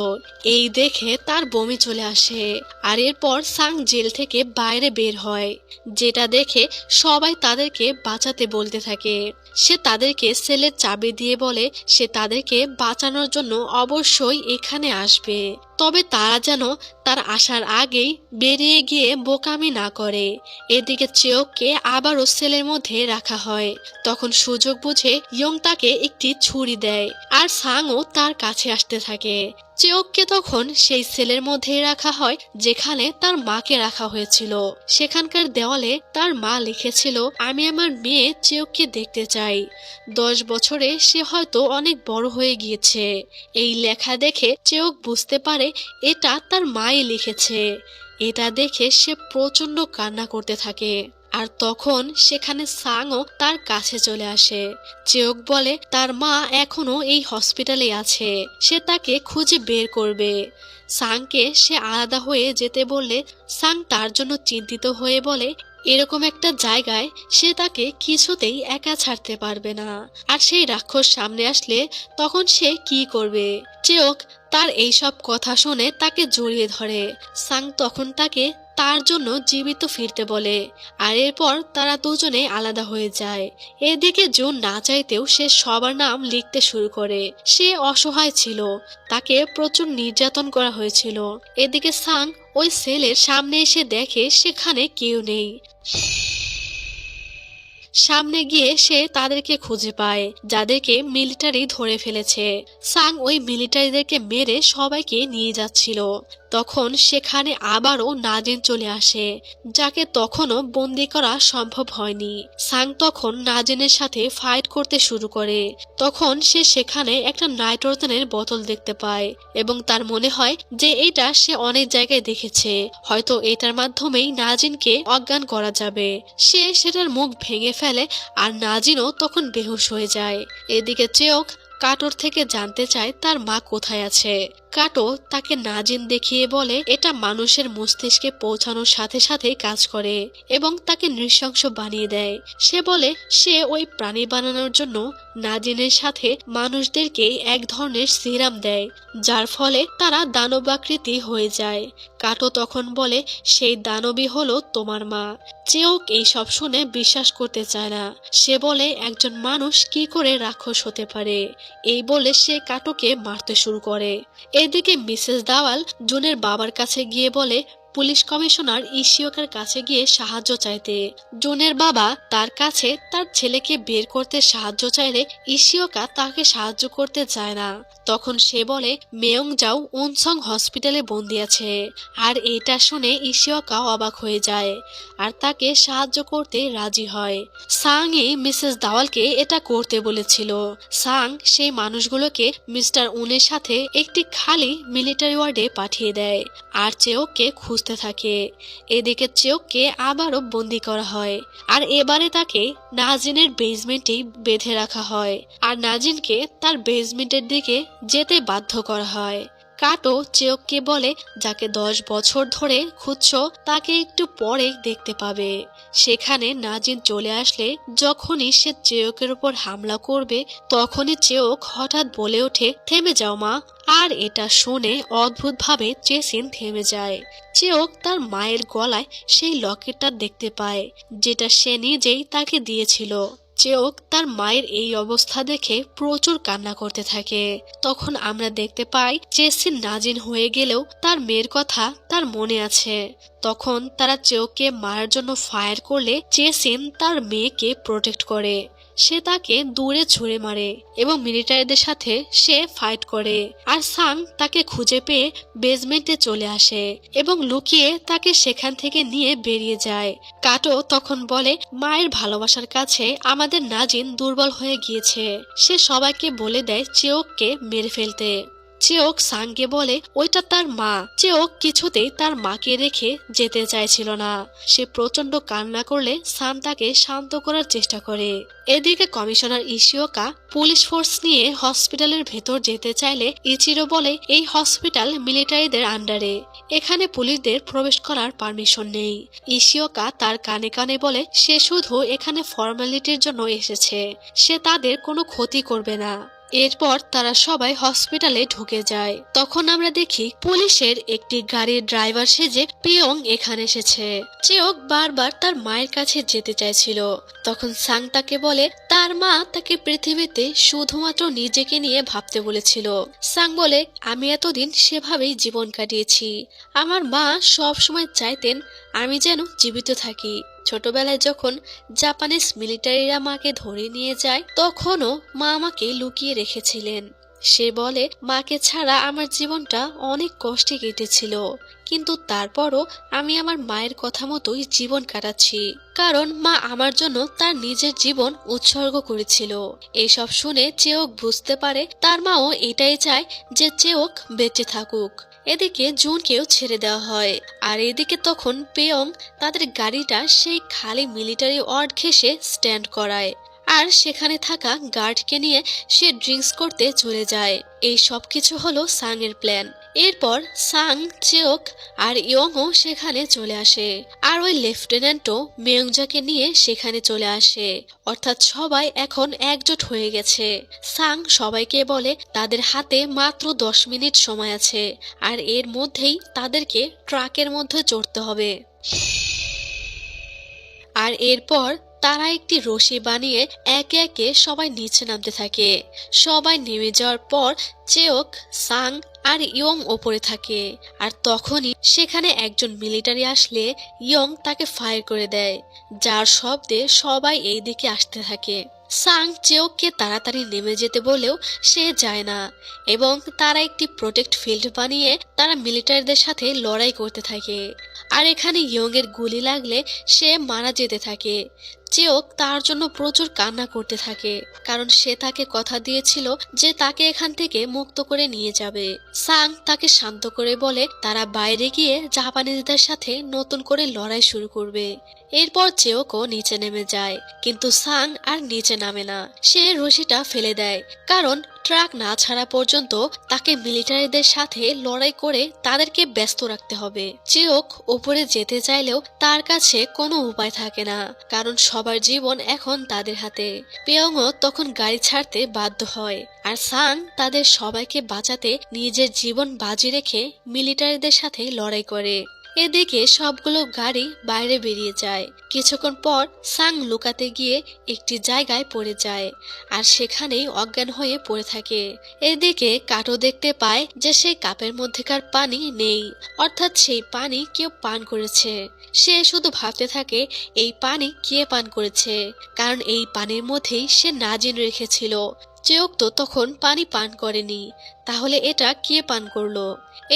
এই দেখে তার বমি চলে আসে। আর এরপর সাং জেল থেকে বাইরে বের হয়, যেটা দেখে সবাই তাদেরকে বাঁচাতে বলতে থাকে। সে তাদেরকে সেলের চাবি দিয়ে বলে সে তাদেরকে বাঁচানোর জন্য অবশ্যই এখানে আসবে, তবে তারা যেন তার আসার আগেই বেরিয়ে গিয়ে বোকামি না করে। এদিকে চেওককে আবারও সেলের মধ্যে রাখা হয়। তখন সুযোগ বুঝে ইয়ং তাকে একটি ছুরি দেয় আর সাংও তার কাছে আসতে থাকে। চেওককে তখন সেই সেলের মধ্যেই রাখা হয় যেখানে তার মাকে রাখা হয়েছিল। সেখানকার দেওয়ালে তার মা লিখেছিল, আমি আমার মেয়ে চেওককে দেখতে চাই। 10 বছরে সে হয়তো অনেক বড় হয়ে গিয়েছে। এই লেখা দেখে চেওক বুঝতে পারে এটা তার মাই লিখেছে। এটা দেখে সে প্রচন্ড কান্না করতে থাকে। আর তখন সেখানে সাংও তার কাছে চলে আসে। চেওক বলে তার মা এখনো এই হসপিটালে আছে, সে তাকে খুঁজে বের করবে। সাংকে সে আলাদা হয়ে যেতে বললে সাং তার জন্য চিন্তিত হয়ে বলে এরকম একটা জায়গায় সে তাকে কিছুতেই একা ছাড়তে পারবে না। আর সেই রাক্ষস সামনে আসলে তখন সে কি করবে। চেওক তার এইসব কথা শুনে তাকে জড়িয়ে ধরে। সাং তখন তাকে তার জন্য জীবিত ফিরতে বলে। আর এরপর তারা দুজনে আলাদা হয়ে যায়। এদিকে জুন না চাইতেও সে সবার নাম লিখতে শুরু করে। সে অসহায় ছিল, তাকে প্রচুর নির্যাতন করা হয়েছিল। এদিকে সাং ওই সেলের সামনে এসে দেখে সেখানে কেউ নেই। সামনে গিয়ে সে তাদেরকে খুঁজে পায় যাদেরকে মিলিটারি ধরে ফেলেছে। সাং ওই মিলিটারিদেরকে মেরে সবাইকে নিয়ে যাচ্ছিল। তখন সেখানে আবারও নাজিন চলে আসে, যাকে তখনও বন্দি করা সম্ভব হয়নি। সাং তখন নাজিনের সাথে ফাইট করতে শুরু করে। তখন সে সেখানে একটা নাইট্রোজেনের বোতল দেখতে পায় এবং তার মনে হয় যে এটা সে অনেক জায়গায় দেখেছে, হয়তো এটার মাধ্যমেই নাজিনকে অজ্ঞান করা যাবে। সে সেটার মুখ ভেঙে ফেলে আর নাজিনও তখন বেহুশ হয়ে যায়। এদিকে চেওক কাটোর থেকে জানতে চায় তার মা কোথায় আছে। কাটো তাকে নাজিন দেখিয়ে বলে এটা মানুষের মস্তিষ্কে পৌঁছানোর সাথে সাথে কাজ করে এবং তাকে নৃশংস বানিয়ে দেয়। সে বলে সে ওই প্রাণী বানানোর জন্য নাজিনের সাথে মানুষদেরকে এক ধরনের সিরাম দেয়, যার ফলে তারা দানবাকৃতি হয়ে যায়। কাটো তখন বলে সেই দানবী হলো তোমার মা। চেওক এইসব শুনে বিশ্বাস করতে চায় না। সে বলে একজন মানুষ কি করে রাক্ষস হতে পারে। এই বলে সে কাটোকে মারতে শুরু করে। এদিকে মিসেস দাওয়াল জুনের বাবার কাছে গিয়ে বলে পুলিশ কমিশনার ইশিওকার কাছে গিয়ে সাহায্য চাইতে। জুনের বাবা তার কাছে তার ছেলেকে বের করতে সাহায্য চাইলে ইশিওকা তাকে সাহায্য করতে চায় না। তখন সে বলে মেয়ং যাও উনসং হসপিটালে বন্দি আছে। আর এটা শুনে ইশিওকা অবাক হয়ে যায় আর তাকে সাহায্য করতে রাজি হয়। সাংই মিসেস দাওয়ালকে এটা করতে বলেছিল। সাং সেই মানুষগুলোকে মিস্টার উনের সাথে একটি খালি মিলিটারি ওয়ার্ডে পাঠিয়ে দেয় আর চেওককে খুঁজতে থাকে। এদিকে চেওককে আবারও বন্দি করা হয় আর এবারে তাকে নাজিনের বেসমেন্টেই বেঁধে রাখা হয় আর নাজিনকে তার বেসমেন্টের দিকে যেতে বাধ্য করা হয়। কাটো চেওককে বলে যাকে 10 বছর ধরে খুঁজছো তাকে একটু পরে দেখতে পাবে। সেখানে নাজিন চলে আসলে যখনই সে চেওকের উপর হামলা করবে তখনই চেওক হঠাৎ বলে ওঠে থেমে যাও মা। আর এটা শুনে অদ্ভুতভাবে চেসিন থেমে যায়। চেওক তার মায়ের গলায় সেই লকেটটা দেখতে পায় যেটা সে নিজেই তাকে দিয়েছিল। চেওক তার মায়ের এই অবস্থা দেখে প্রচুর কান্না করতে থাকে। তখন আমরা দেখতে পাই চেসিন নাজিন হয়ে গেলেও তার মেয়ের কথা তার মনে আছে। তখন তারা চেওককে মারার জন্য ফায়ার করলে চেসিন তার মেয়েকে প্রোটেক্ট করে। সে তাকে দূরে ছুঁড়ে মারে এবং মিলিটারিদের সাথে সে ফাইট করে। আর সাং তাকে খুঁজে পেয়ে বেসমেন্টে চলে আসে এবং লুকিয়ে তাকে সেখান থেকে নিয়ে বেরিয়ে যায়। কাটো তখন বলে মায়ের ভালোবাসার কাছে আমাদের নাজিন দুর্বল হয়ে গিয়েছে। সে সবাইকে বলে দেয় চেওককে মেরে ফেলতে। চেওক সাংকে বলে ওইটা তার মা। চেওক কিছুতেই তার মাকে রেখে যেতে চাইছিল না। সে প্রচন্ড কান্না করলে সান তাকে শান্ত করার চেষ্টা করে। এদিকে কমিশনার ইশিওকা পুলিশ ফোর্স নিয়ে হসপিটালের ভেতর যেতে চাইলে ইচিরো বলে এই হসপিটাল মিলিটারিদের আন্ডারে, এখানে পুলিশদের প্রবেশ করার পারমিশন নেই। ইশিওকা তার কানে কানে বলে সে শুধু এখানে ফর্মালিটির জন্য এসেছে, সে তাদের কোনো ক্ষতি করবে না। এরপর তারা সবাই হসপিটালে ঢুকে যায়। তখন আমরা দেখি পুলিশের একটি গাড়ির ড্রাইভার সেজে পিয়ং এখানে এসেছে। চেওক বারবার তার মায়ের কাছে যেতে চাইছিল। তখন সাং তাকে বলে তার মা তাকে পৃথিবীতে শুধুমাত্র নিজেকে নিয়ে ভাবতে বলেছিল। সাং বলে আমি এতদিন সেভাবেই জীবন কাটিয়েছি। আমার মা সব সময় চাইতেন আমি যেন জীবিত থাকি। ছোটবেলায় যখন জাপানিজ মিলিটারিরা মাকে ধরে নিয়ে যায় তখনও মা আমাকে লুকিয়ে রেখেছিলেন। সে বলে মাকে ছাড়া আমার জীবনটা অনেক কষ্টে কেটেছিল, কিন্তু তারপরও আমি আমার মায়ের কথা মতোই জীবন কাটাচ্ছি, কারণ মা আমার জন্য তার নিজের জীবন উৎসর্গ করেছিল। এইসব শুনে চেওক বুঝতে পারে তার মাও এটাই চায় যে চেওক বেঁচে থাকুক। এদিকে জুনকেও ছেড়ে দেওয়া হয় আর এদিকে তখন পেয়ং তাদের গাড়িটা সেই খালি মিলিটারি ওয়ার্ড ঘেঁষে স্ট্যান্ড করায় আর সেখানে থাকা গার্ডকে নিয়ে সে ড্রিঙ্কস করতে চলে যায়। এই সব কিছু হলো সাং এর প্ল্যান। এরপর সাং, চেওক আর ইয়ংও সেখানে চলে আসে আর ওই লেফটেন্যান্টও মেয়ংজাকে নিয়ে সেখানে চলে আসে। অর্থাৎ সবাই এখন একজোট হয়ে গেছে। সাং সবাইকে বলে তাদের হাতে মাত্র 10 মিনিট সময় আছে আর এর মধ্যেই তাদেরকে ট্রাকের মধ্যে চড়তে হবে। আর এরপর তারা একটি রশি বানিয়ে একে একে সবাই নিচে নামতে থাকে। সবাই নেমে যাওয়ার পর চেওক, সাং আর ইয়ং ওপরে থাকে আর তখনই সেখানে একজন মিলিটারি আসলে ইয়ং তাকে ফায়ার করে দেয়, যার শব্দে সবাই এই দিকে আসতে থাকে। সাং চেওককে তাড়াতাড়ি নেমে যেতে বলেও সে যায় না এবং তারা একটি প্রোটেক্ট ফিল্ড বানিয়ে তারা মিলিটারিদের সাথে লড়াই করতে থাকে। আর এখানে ইয়ং এর গুলি লাগলে সে মারা যেতে থাকে। চেওক তার জন্য প্রচুর কান্না করতে থাকে, কারণ সে তাকে কথা দিয়েছিল যে তাকে এখান থেকে মুক্ত করে নিয়ে যাবে। সাং তাকে শান্ত করে বলে তারা বাইরে গিয়ে জাপানিজদের সাথে নতুন করে লড়াই শুরু করবে। এরপর চেওকো নিচে নেমে যায়, কিন্তু সাং আর নিচে নামে না। সে রশিটা ফেলে দেয়, কারণ ট্রাক না ছাড়া পর্যন্ত তাকে মিলিটারিদের সাথে লড়াই করে তাদেরকে ব্যস্ত রাখতে হবে। চেওক উপরে যেতে চাইলেও তার কাছে কোনো উপায় থাকে না, কারণ সবার জীবন এখন তাদের হাতে। পেয়ংও তখন গাড়ি ছাড়তে বাধ্য হয়, আর সাং তাদের সবাইকে বাঁচাতে নিজের জীবন বাজি রেখে মিলিটারিদের সাথে লড়াই করে। এদিকে সবগুলো গাড়ি বাইরে বেরিয়ে যায়। কিছুক্ষণ পর সাং লুকাতে গিয়ে একটি জায়গায় পড়ে যায়, আর সেখানেই অজ্ঞান হয়ে পড়ে থাকে। এদিকে কাটো দেখতে পায় যে সেই কাপের মধ্যেকার পানি নেই, অর্থাৎ সেই পানি কেউ পান করেছে। সে শুধু ভাবতে থাকে এই পানি কে পান করেছে, কারণ এই পানির মধ্যেই সে নাজিন রেখেছিল। চেওক তো তখন পানি পান করেনি, তাহলে এটা কে পান করলো?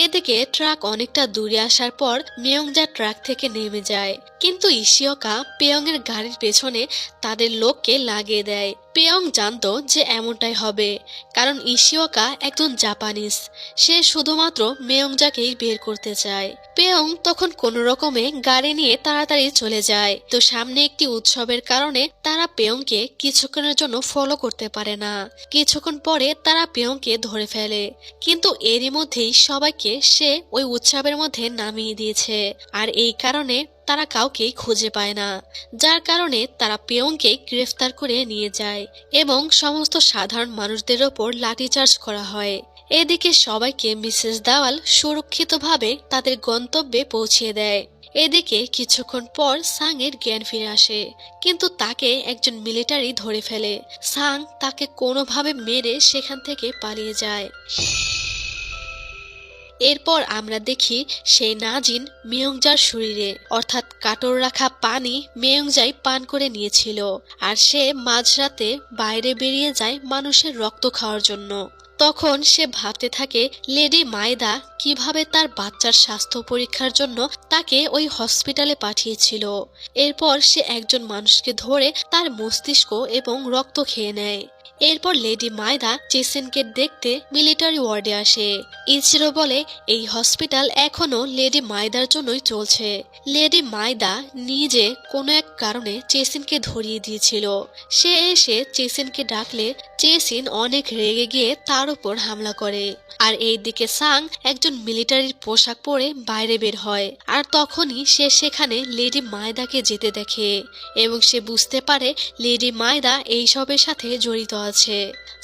এদিকে ট্রাক অনেকটা দূরে আসার পর মেয়ংজা ট্রাক থেকে নেমে যায়, কিন্তু ইশিওকা পেয়ং এর গাড়ির পেছনে তাদের লোককে লাগিয়ে দেয়। পেয়ং জানতো যে এমনটাই হবে, কারণ ইশিওকা একজন জাপানিজ। সে শুধুমাত্র মেয়ংজাকেই বের করতে চায়। পেয়ং তখন কোনো রকমে গাড়ি নিয়ে তাড়াতাড়ি চলে যায়। তো সামনে একটি উৎসবের কারণে তারা পেয়ংকে কিছুক্ষণের জন্য ফলো করতে পারে না। কিছুক্ষণ পরে তারা পেয়ংকে ধরে ফেলে, কিন্তু এরই মধ্যেই সবাইকে সে ওই উৎসবের মধ্যে নামিয়ে দিয়েছে, আর এই কারণে তারা কাউকেই খুঁজে পায় না। যার কারণে তারা পেয়ংকে গ্রেফতার করে নিয়ে যায় এবং সমস্ত সাধারণ মানুষদের ওপর লাঠিচার্জ করা হয়। এদিকে সবাইকে মিসেস দাওয়াল সুরক্ষিতভাবে তাদের গন্তব্যে পৌঁছে দেয়। এদিকে কিছুক্ষণ পর সাং এর জ্ঞান ফিরে আসে, কিন্তু তাকে একজন মিলিটারি ধরে ফেলে। সাং তাকে কোনোভাবে মেরে সেখান থেকে পালিয়ে যায়। এরপর আমরা দেখি সেই নাজিন মেয়ংজার শরীরে, অর্থাৎ কাটোর রাখা পানি মেয়ংজাই পান করে নিয়েছিল, আর সে মাঝরাতে বাইরে বেরিয়ে যায় মানুষের রক্ত খাওয়ার জন্য। তখন সে ভাবতে থাকে লেডি মায়দা কিভাবে তার বাচ্চার স্বাস্থ্য পরীক্ষার জন্য তাকে ওই হসপিটালে পাঠিয়েছিল। এরপর সে একজন মানুষকে ধরে তার মস্তিষ্ক এবং রক্ত খেয়ে নেয়। এরপর লেডি মায়দা চেসেনকে দেখতে মিলিটারি ওয়ার্ডে আসে। ইচিরো বলে এই হসপিটাল এখনো লেডি মায়দার জন্যই চলছে। লেডি মায়দা নিজে কোনো এক কারণে চেসিনকে ধরিয়ে দিয়েছিল। সে এসে চেসিনকে ডাকলে চেসিন অনেক রেগে গিয়ে তার উপর হামলা করে। আর এইদিকে সাং একজন মিলিটারির পোশাক পরে বাইরে বের হয়, আর তখনই সে সেখানে লেডি মায়দাকে যেতে দেখে এবং সে বুঝতে পারে লেডি মায়দা এইসবের সাথে জড়িত আছে।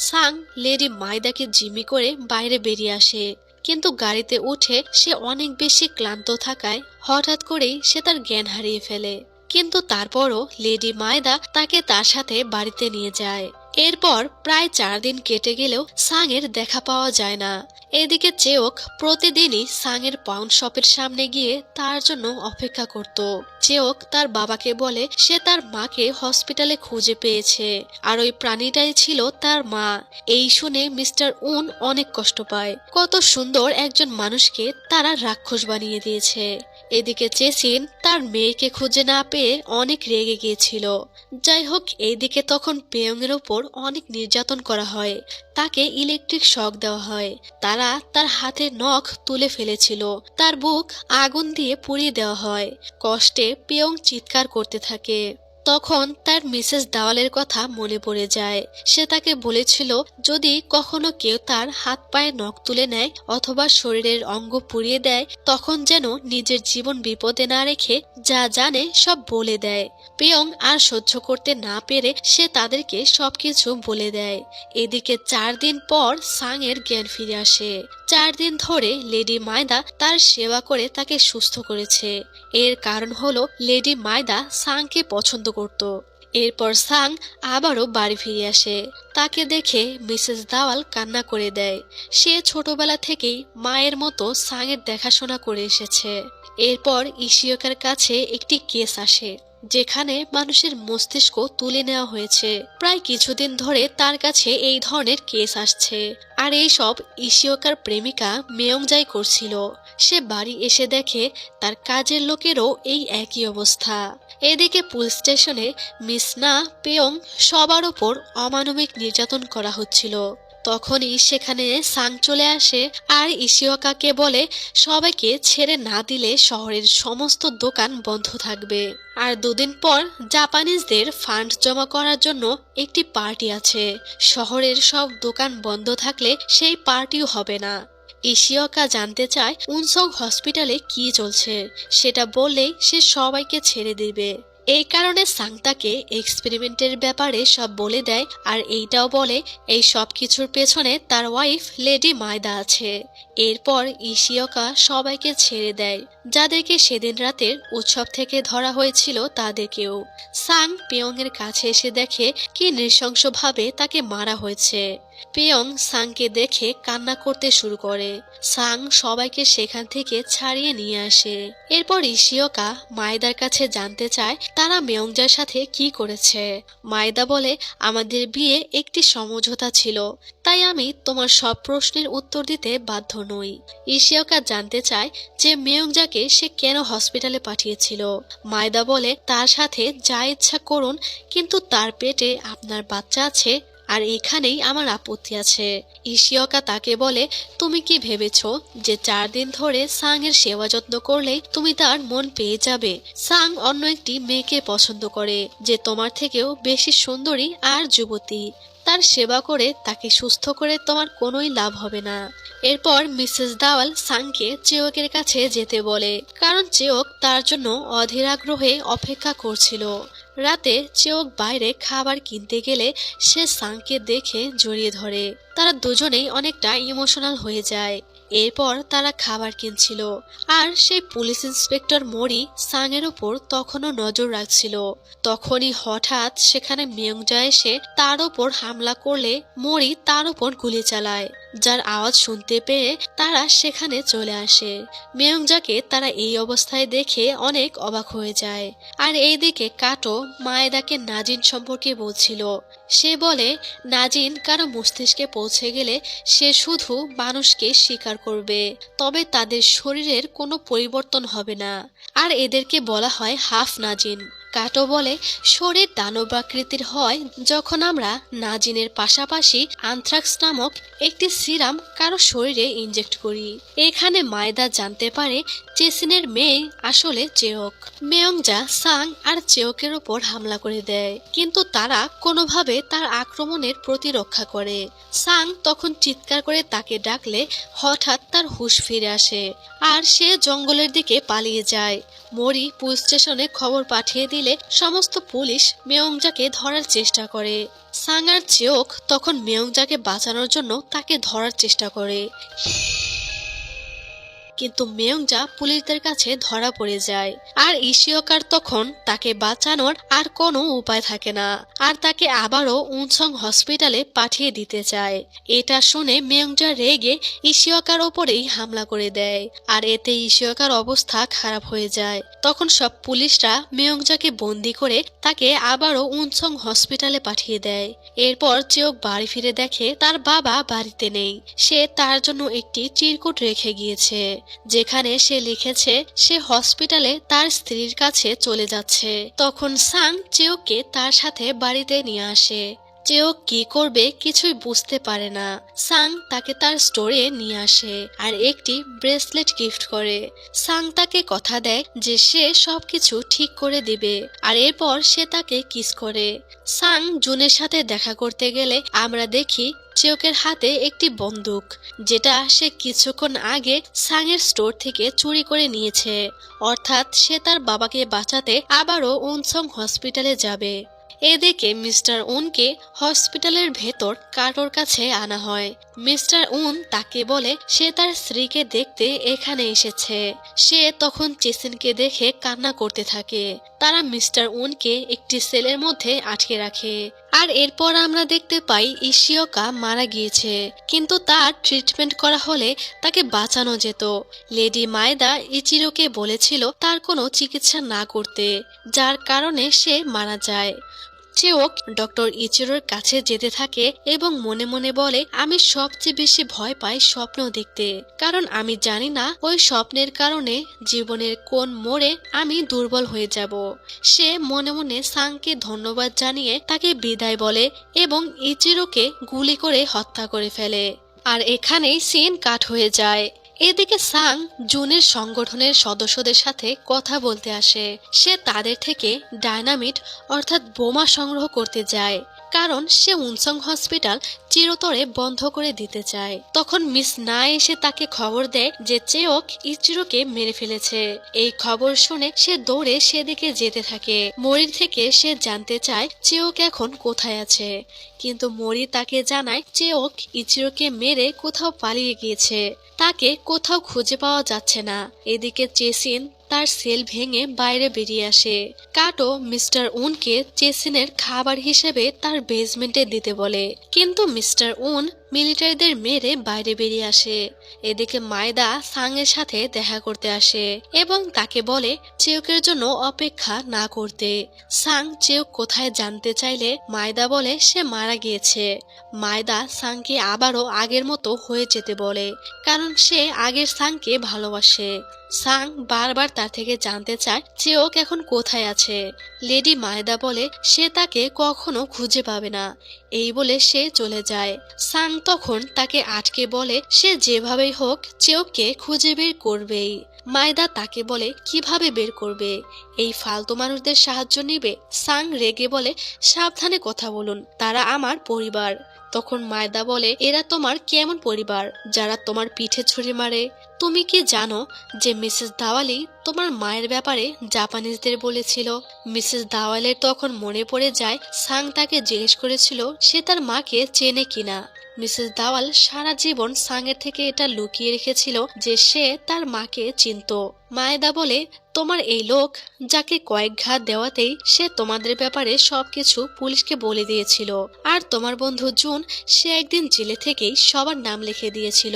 সাং লেডি মায়দাকে জিম্মি করে বাইরে বেরিয়ে আসে, কিন্তু গাড়িতে উঠে সে অনেক বেশি ক্লান্ত থাকায় হঠাৎ করেই সে তার জ্ঞান হারিয়ে ফেলে। কিন্তু তারপরও লেডি মায়দা তাকে তার সাথে বাড়িতে নিয়ে যায়। এরপর প্রায় 4 দিন কেটে গেলেও সাং এর দেখা পাওয়া যায় না। এদিকে চেওক প্রতিদিনই সাং এর পাউন্ড শপের সামনে গিয়ে তার জন্য অপেক্ষা করত। চেওক তার বাবাকে বলে সে তার মাকে হসপিটালে খুঁজে পেয়েছে, আর ওই প্রাণীটাই ছিল তার মা। এই শুনে মিস্টার উন অনেক কষ্ট পায়। কত সুন্দর একজন মানুষকে তারা রাক্ষস বানিয়ে দিয়েছে। এদিকে চেসিন তার মেয়েকে খুঁজে না পেয়ে অনেক রেগে গিয়েছিল। যাই হোক, এইদিকে তখন পেয়ং এর ওপর অনেক নির্যাতন করা হয়। তাকে ইলেকট্রিক শক দেওয়া হয়। তারা তার হাতের নখ তুলে ফেলেছিল। তার বুক আগুন দিয়ে পুড়িয়ে দেওয়া হয়। কষ্টে পেয়ং চিৎকার করতে থাকে। তখন তার মিসেস দাওয়ালের কথা মনে পড়ে যায়। সে তাকে বলেছিল যদি কখনো কেউ তার হাত পায়ে নখ তুলে নেয় অথবা শরীরের অঙ্গ পুড়িয়ে দেয়, তখন যেন নিজের জীবন বিপদে না রেখে যা জানে সব বলে দেয়। পেয়ং আর সহ্য করতে না পেরে সে তাদেরকে সবকিছু বলে দেয়। এদিকে 4 দিন পর সাং এর জ্ঞান ফিরে আসে। 4 দিন ধরে লেডি মায়দা তার সেবা করে তাকে সুস্থ করেছে। এর কারণ হলো লেডি মায়দা সাংকে পছন্দ করত। এরপর সাং আবারও বাড়ি ফিরে আসে। তাকে দেখে মিসেস দাওয়াল কান্না করে দেয়। সে ছোটবেলা থেকেই মায়ের মতো সাং এর দেখাশোনা করে এসেছে। এরপর ইশিওকার কাছে একটি কেস আসে। যেখানে মানুষের মস্তিষ্ক তুলে নেওয়া হয়েছে। প্রায় কিছুদিন ধরে তার কাছে এই ধরনের কেস আসছে, আর এইসব ইশিওকার প্রেমিকা মেয়ংজাই করছিল। সে বাড়ি এসে দেখে তার কাজের লোকেরও এই একই অবস্থা। এদিকে পুলিশ স্টেশনে মিস না পেয়ং সবার ওপর অমানবিক নির্যাতন করা হচ্ছিল। তখনই সেখানে সাং চলে আসে আর ইশিওকাকে বলে সবাইকে ছেড়ে না দিলে শহরের সমস্ত দোকান বন্ধ থাকবে। আর দুদিন পর জাপানিজদের ফান্ড জমা করার জন্য একটি পার্টি আছে। শহরের সব দোকান বন্ধ থাকলে সেই পার্টিও হবে না। ইশিওকা জানতে চায় উনসং হসপিটালে কি চলছে, সেটা বললেই সে সবাইকে ছেড়ে দিবে। এই কারণে সাং তাকে এক্সপেরিমেন্টের ব্যাপারে সব বলে দেয়, আর এইটাও বলে এই সব কিছুর পেছনে তার ওয়াইফ লেডি মায়দা আছে। এরপর ইশিওকা সবাইকে ছেড়ে দেয়, যাদেরকে সেদিন রাতের উৎসব থেকে ধরা হয়েছিল তাদেরকেও। সাং পেয়ং এর কাছে এসে দেখে কি নৃশংসভাবে তাকে মারা হয়েছে। পেয়ং সাংকে দেখে কান্না করতে শুরু করে। সাং সবাইকে সেখান থেকে ছাড়িয়ে নিয়ে আসে। এরপর ইশিওকা মায়দার কাছে জানতে চায় তারা মেয়ংজার সাথে কি করেছে। মায়দা বলে, আমাদের বিয়ে একটি সমঝোতা ছিল, তাই আমি তোমার সব প্রশ্নের উত্তর দিতে বাধ্য নই। ইশিওকা জানতে চায় যে মেয়ংজাকে সে কেন হসপিটালে পাঠিয়েছিল। মায়দা বলে, তার সাথে যা ইচ্ছা করুন, কিন্তু তার পেটে আপনার বাচ্চা আছে, আর এখানেই আমার আপত্তি আছে। ইশিওকা তাকে বলে, তুমি কি ভেবেছো যে 4 দিন ধরে সাং এর সেবা যত্ন করলেই তুমি তার মন পেয়ে যাবে? সাং অন্য একটি মেয়েকে পছন্দ করে যে তোমার থেকেও বেশি সুন্দরী আর যুবতী। তার সেবা করে তাকে সুস্থ করে তোমার কোনোই লাভ হবে না। এরপর মিসেস দাওয়াল সাংকে চেওকের কাছে যেতে বলে, কারণ চেওক তার জন্য অধীর আগ্রহে অপেক্ষা করছিল। রাতে চেওক বাইরে খাবার কিনতে গেলে সে সাংকে দেখে জড়িয়ে ধরে। তারা দুজনেই অনেকটা ইমোশনাল হয়ে যায়। এরপর তারা খাবার কিনছিল, আর সেই পুলিশ ইন্সপেক্টর মরি সাং এর উপর তখনও নজর রাখছিল। তখনই হঠাৎ সেখানে মেয়ংজা এসে তার ওপর হামলা করলে মরি তার ওপর গুলি চালায়, যার আওয়াজ শুনতে পেয়ে তারা সেখানে চলে আসে। মেয়ংজাকে তারা এই অবস্থায় দেখে অনেক অবাক হয়ে যায়। আর এইদিকে কাটো মায়েদাকে নাজিন সম্পর্কে বলছিল। সে বলে, নাজিন কারো মস্তিষ্কে পৌঁছে গেলে সে শুধু মানুষকে শিকার করবে, তবে তাদের শরীরের কোনো পরিবর্তন হবে না, আর এদেরকে বলা হয় হাফ নাজিন। কাটো বলে, শরীর দানবাকৃতির হয় যখন আমরা নাজিনের পাশাপাশি আনথ্রাক্স নামক একটি সিরাম কারো শরীরে ইনজেক্ট করি। এখানে মায়দা জানতে পারে চেসিনের মেয়ে আসলে চেওক। মেয়ংজা সাং আর চেওকের ওপর হামলা করে দেয়, কিন্তু তারা কোনোভাবে তার আক্রমণের প্রতিরক্ষা করে। সাং তখন চিৎকার করে তাকে ডাকলে হঠাৎ তার হুঁশ ফিরে আসে, আর সে জঙ্গলের দিকে পালিয়ে যায়। মরি পুলিশ স্টেশনে খবর পাঠিয়ে দিলে সমস্ত পুলিশ মেয়ংজাকে ধরার চেষ্টা করে। সাং আর চেওক তখন মেয়ংজাকে বাঁচানোর জন্য তাকে ধরার চেষ্টা করে, কিন্তু মেয়ংজা পুলিশদের কাছে ধরা পড়ে যায়। আর ইশিওকার তখন তাকে বাঁচানোর আর কোনো উপায় থাকে না, আর তাকে আবারও উনসং হসপিটালে পাঠিয়ে দিতে চায়। এটা শুনে মেয়ংজা রেগে ইশিওকার ওপরেই হামলা করে দেয়, আর এতে ইশিওকার অবস্থা খারাপ হয়ে যায়। তখন সব পুলিশরা মেয়ংজাকে বন্দি করে তাকে আবারও উনসং হসপিটালে পাঠিয়ে দেয়। এরপর চেওক বাড়ি ফিরে দেখে তার বাবা বাড়িতে নেই। সে তার জন্য একটি চিরকুট রেখে গিয়েছে, যেখানে সে লিখেছে সে হসপিটালে তার স্ত্রীর কাছে চলে যাচ্ছে। তখন সাং চেওকে তার সাথে বাড়িতে নিয়ে আসে। চেওক কি করবে কিছুই বুঝতে পারে না। সাং তাকে তার স্টোরে নিয়ে আসে আর একটি ব্রেসলেট গিফট করে। সাং তাকে কথা দেয় যে সে সবকিছু ঠিক করে দিবে, আর এরপর সে তাকে কিস করে। সাং জুনের সাথে দেখা করতে গেলে আমরা দেখি চেওকের হাতে একটি বন্দুক, যেটা সে কিছুক্ষণ আগে সাংয়ের স্টোর থেকে চুরি করে নিয়েছে। অর্থাৎ সে তার বাবাকে বাঁচাতে আবারও উনসং হসপিটালে যাবে। এদিকে মিস্টার উনকে হসপিটালের ভেতর কাটোর কাছে আনা হয়। মিস্টার উন তাকে বলে সে তার স্ত্রীকে দেখতে এখানে এসেছে। সে তখন চেসিনকে দেখে কান্না করতে থাকে। তারা মিস্টার উনকে একটি সেলের মধ্যে আটকে রাখে, আর এরপর আমরা দেখতে পাই ইশিওকা মারা গিয়েছে, কিন্তু তার ট্রিটমেন্ট করা হলে তাকে বাঁচানো যেত। লেডি মায়দা ইচিরোকে বলেছিল তার কোনো চিকিৎসা না করতে, যার কারণে সে মারা যায়। চেওক ডক্টর ইচিরোর কাছে যেতে থাকে এবং মনে মনে বলে, আমি সবচেয়ে বেশি ভয় পাই স্বপ্ন দেখতে, কারণ আমি জানি না ওই স্বপ্নের কারণে জীবনের কোন মোড়ে আমি দুর্বল হয়ে যাব। সে মনে মনে সাংকে ধন্যবাদ জানিয়ে তাকে বিদায় বলে এবং ইচিরোকে গুলি করে হত্যা করে ফেলে। আর এখানেই সিন কাট হয়ে যায়। এদিকে সাং জুনের সংগঠনের সদস্যদের সাথে কথা বলতে আসে। সে তাদের থেকে ডায়নামিট অর্থাৎ বোমা সংগ্রহ করতে যায়, কারণ সে উনসং হসপিটাল চিরতরে বন্ধ করে দিতে চায়। তখন মিস না এসে তাকে খবর দেয় যে চেওক ইচিরোকে মেরে ফেলেছে। এই খবর শুনে সে দৌড়ে সেদিকে যেতে থাকে। মরির থেকে সে জানতে চায় চেওক এখন কোথায় আছে, কিন্তু মরি তাকে জানায় চেওক ইচিরোকে মেরে কোথাও পালিয়ে গিয়েছে, তাকে কোথাও খুঁজে পাওয়া যাচ্ছে না। এদিকে চেসিন তার সেল ভেঙে বাইরে বেরিয়ে আসে। কাটো মিস্টার উনকে চেসিনের খাবার হিসেবে তার বেসমেন্টে দিতে বলে, কিন্তু মিস্টার উন মিলিটারিদের মেরে বাইরে বেরিয়ে আসে। এদিকে মায়দা সাংয়ের সাথে দেখা করতে আসে এবং তাকে বলে চেউকের জন্য অপেক্ষা না করতে। সাং চেউক কোথায় জানতে চাইলে মায়দা বলে সে মারা গিয়েছে। মায়দা সাংকে আবারও আগের মতো হয়ে যেতে বলে, কারণ সে আগের সাংকে ভালোবাসে। সাং বারবার তার থেকে জানতে চায় চেওক এখন কোথায় আছে। লেডি মায়দা বলে সে তাকে কখনো খুঁজে পাবে না। এই বলে সে চলে যায়। সাং তখন তাকে আটকে বলে সে যেভাবেই হোক চেওককে খুঁজে বের করবেই। মায়দা তাকে বলে কিভাবে বের করবে, এই ফালতু মানুষদের সাহায্য নিবে। সাং রেগে বলে সাবধানে কথা বলুন, তারা আমার পরিবার। তখন মায়দা বলে এরা তোমার কেমন পরিবার যারা তোমার পিঠে ছুরি মারে? তুমি কি জানো যে মিসেস দাওয়ালি তোমার মায়ের ব্যাপারে জাপানিজদের বলেছিল? মিসেস দাওয়ালের তখন মনে পড়ে যায় সাং তাকে জিজ্ঞেস করেছিল সে তার মাকে চেনে কিনা। মিসেস দাওয়াল সারা জীবন সাংয়ের থেকে এটা লুকিয়ে রেখেছিল যে সে তার মাকে চিনত। মায়দা বলে তোমার এই লোক যাকে কয়েক ঘাত দেওয়াতেই সে তোমাদের ব্যাপারে সবকিছু পুলিশকে বলে দিয়েছিল, আর তোমার বন্ধু জুন সে একদিন জেলে থেকেই সবার নাম লিখে দিয়েছিল।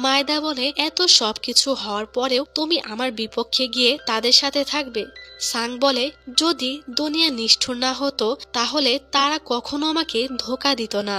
মায়দা বলে এত সবকিছু হওয়ার পরেও তুমি আমার বিপক্ষে গিয়ে তাদের সাথে থাকবে? সাং বলে যদি দুনিয়া নিষ্ঠুর না হতো তাহলে তারা কখনো আমাকে ধোকা দিত না,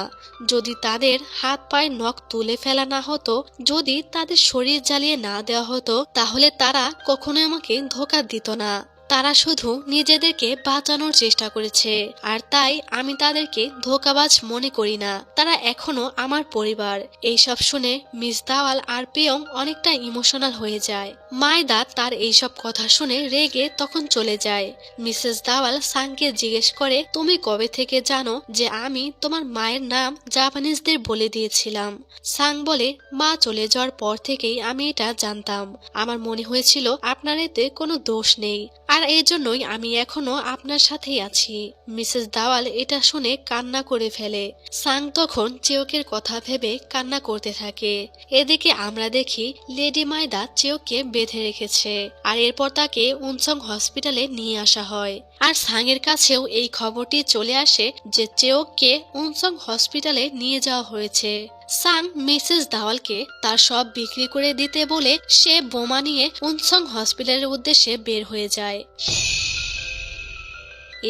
যদি তাদের হাত পায়ে নখ তুলে ফেলা না হতো, যদি তাদের শরীর জ্বালিয়ে না দেওয়া হতো, তাহলে তারা কখনো আমাকে ধোকা দিত না। তারা শুধু নিজেদেরকে বাঁচানোর চেষ্টা করেছে, আর তাই আমি তাদেরকে ধোঁকাবাজ মনে করি না। তারা এখনো আমার পরিবার। এইসব শুনে মিস দাওয়াল আর পেয়ং অনেকটা ইমোশনাল হয়ে যায়। মায়দা তার এইসব কথা শুনে রেগে তখন চলে যায়। মিসেস দাওয়াল সাংকে জিজ্ঞেস করে তুমি কবে থেকে জানো যে আমি তোমার মায়ের নাম জাপানিজদের বলে দিয়েছিলাম? সাং বলে মা চলে যাওয়ার পর থেকেই আমি এটা জানতাম। আমার মনে হয়েছিল আপনার এতে কোনো দোষ নেই, আর এই জন্যই আমি এখনো আপনার সাথেই আছি। মিসেস দাওয়াল এটা শুনে কান্না করে ফেলে। সাং তখন চেওকের কথা ভেবে কান্না করতে থাকে। এদিকে আমরা দেখি লেডি মায়দা চেওককে বেঁধে রেখেছে, আর এরপর তাকে উনসং হসপিটালে নিয়ে আসা হয়। আর সাংয়ের কাছেও এই খবরটি চলে আসে যে চেওককে উনসং হসপিটালে নিয়ে যাওয়া হয়েছে। সাং মিসেস দাওয়ালকে তার সব বিক্রি করে দিতে বলে সে বোমা নিয়ে উনসং হসপিটালের উদ্দেশ্যে বের হয়ে যায়।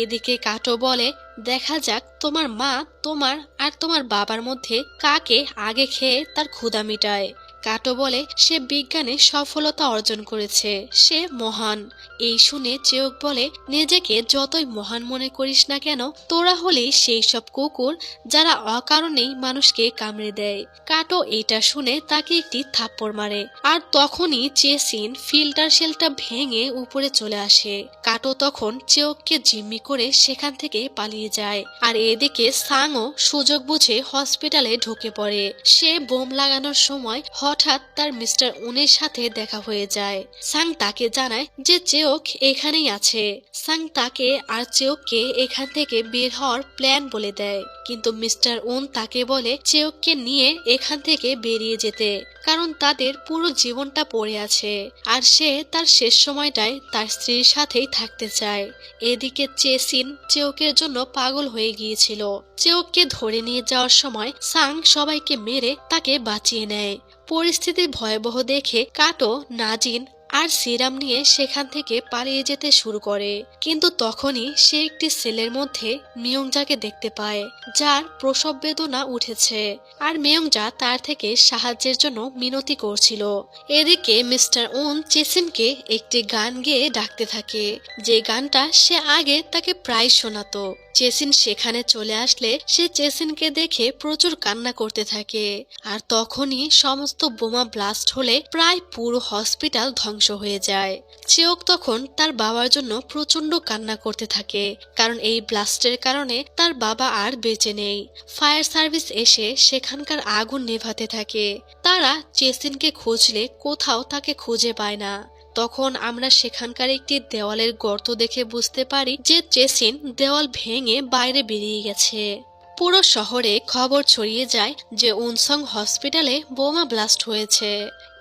এদিকে কাটো বলে দেখা যাক তোমার মা তোমার আর তোমার বাবার মধ্যে কাকে আগে খেয়ে তার ক্ষুধা মিটায়। কাটো বলে সে বিজ্ঞানে সফলতা অর্জন করেছে, সে মহান। এই শুনে চেওক বলে নিজেকে যতই মহান মনে করিস না কেন, তোরা হলেই সেই সব কুকুর যারা অকারণেই মানুষকে কামড়ে দেয়। কাটো এটা শুনে তাকে একটি থাপ্পড় মারে, আর তখনই চেসিন ফিল্টার শেলটা ভেঙে উপরে চলে আসে। কাটো তখন চেওককে জিম্মি করে সেখান থেকে পালিয়ে যায়। আর এদিকে সাংও সুযোগ বুঝে হসপিটালে ঢুকে পড়ে। সে বোম লাগানোর সময় হঠাৎ তার মিস্টার উনের সাথে দেখা হয়ে যায়। সাং তাকে জানায় যে চেওক এখানেই আছে। সাং তাকে আর চেওককে এখান থেকে বের হওয়ার প্ল্যান বলে দেয়, কিন্তু মিস্টার উন তাকে বলে চেওককে নিয়ে এখান থেকে বেরিয়ে যেতে, কারণ তাদের পুরো জীবনটা পড়ে আছে আর সে তার শেষ সময়টায় তার স্ত্রীর সাথেই থাকতে চায়। এদিকে চেসিন চেওকের জন্য পাগল হয়ে গিয়েছিল। চেওককে ধরে নিয়ে যাওয়ার সময় সাং সবাইকে মেরে তাকে বাঁচিয়ে নেয়। পরিস্থিতি ভয়াবহ দেখে কাটো, নাজিন আর সিরাম নিয়ে সেখান থেকে পালিয়ে যেতে শুরু করে, কিন্তু তখনই সে একটি সেলের মধ্যে মিয়ংজাকে দেখতে পায়, যার প্রসব বেদনা উঠেছে আর মিয়ংজা তার থেকে সাহায্যের জন্য মিনতি করছিল। এদিকে মিস্টার উন চেসিনকে একটি গান গেয়ে ডাকতে থাকে, যে গানটা সে আগে তাকে প্রায় শোনাতো। চেসিন সেখানে চলে আসলে সে চেসিনকে দেখে প্রচুর কান্না করতে থাকে, আর তখনই সমস্ত বোমা ব্লাস্ট হলে প্রায় পুরো হসপিটাল ধ্বংস হয়ে যায়। চেওক তখন তার বাবার জন্য প্রচন্ড কান্না করতে থাকে, কারণ এই ব্লাস্টের কারণে তার বাবা আর বেঁচে নেই। ফায়ার সার্ভিস এসে সেখানকার আগুন নেভাতে থাকে। তারা চেসিনকে খুঁজলে কোথাও তাকে খুঁজে পায় না। তখন আমরা সেখানকার একটি দেওয়ালের গর্ত দেখে বুঝতে পারি যে চেসিন দেওয়াল ভেঙে বাইরে বেরিয়ে গেছে। পুরো শহরে খবর ছড়িয়ে যায় যে উনসং হসপিটালে বোমা ব্লাস্ট হয়েছে।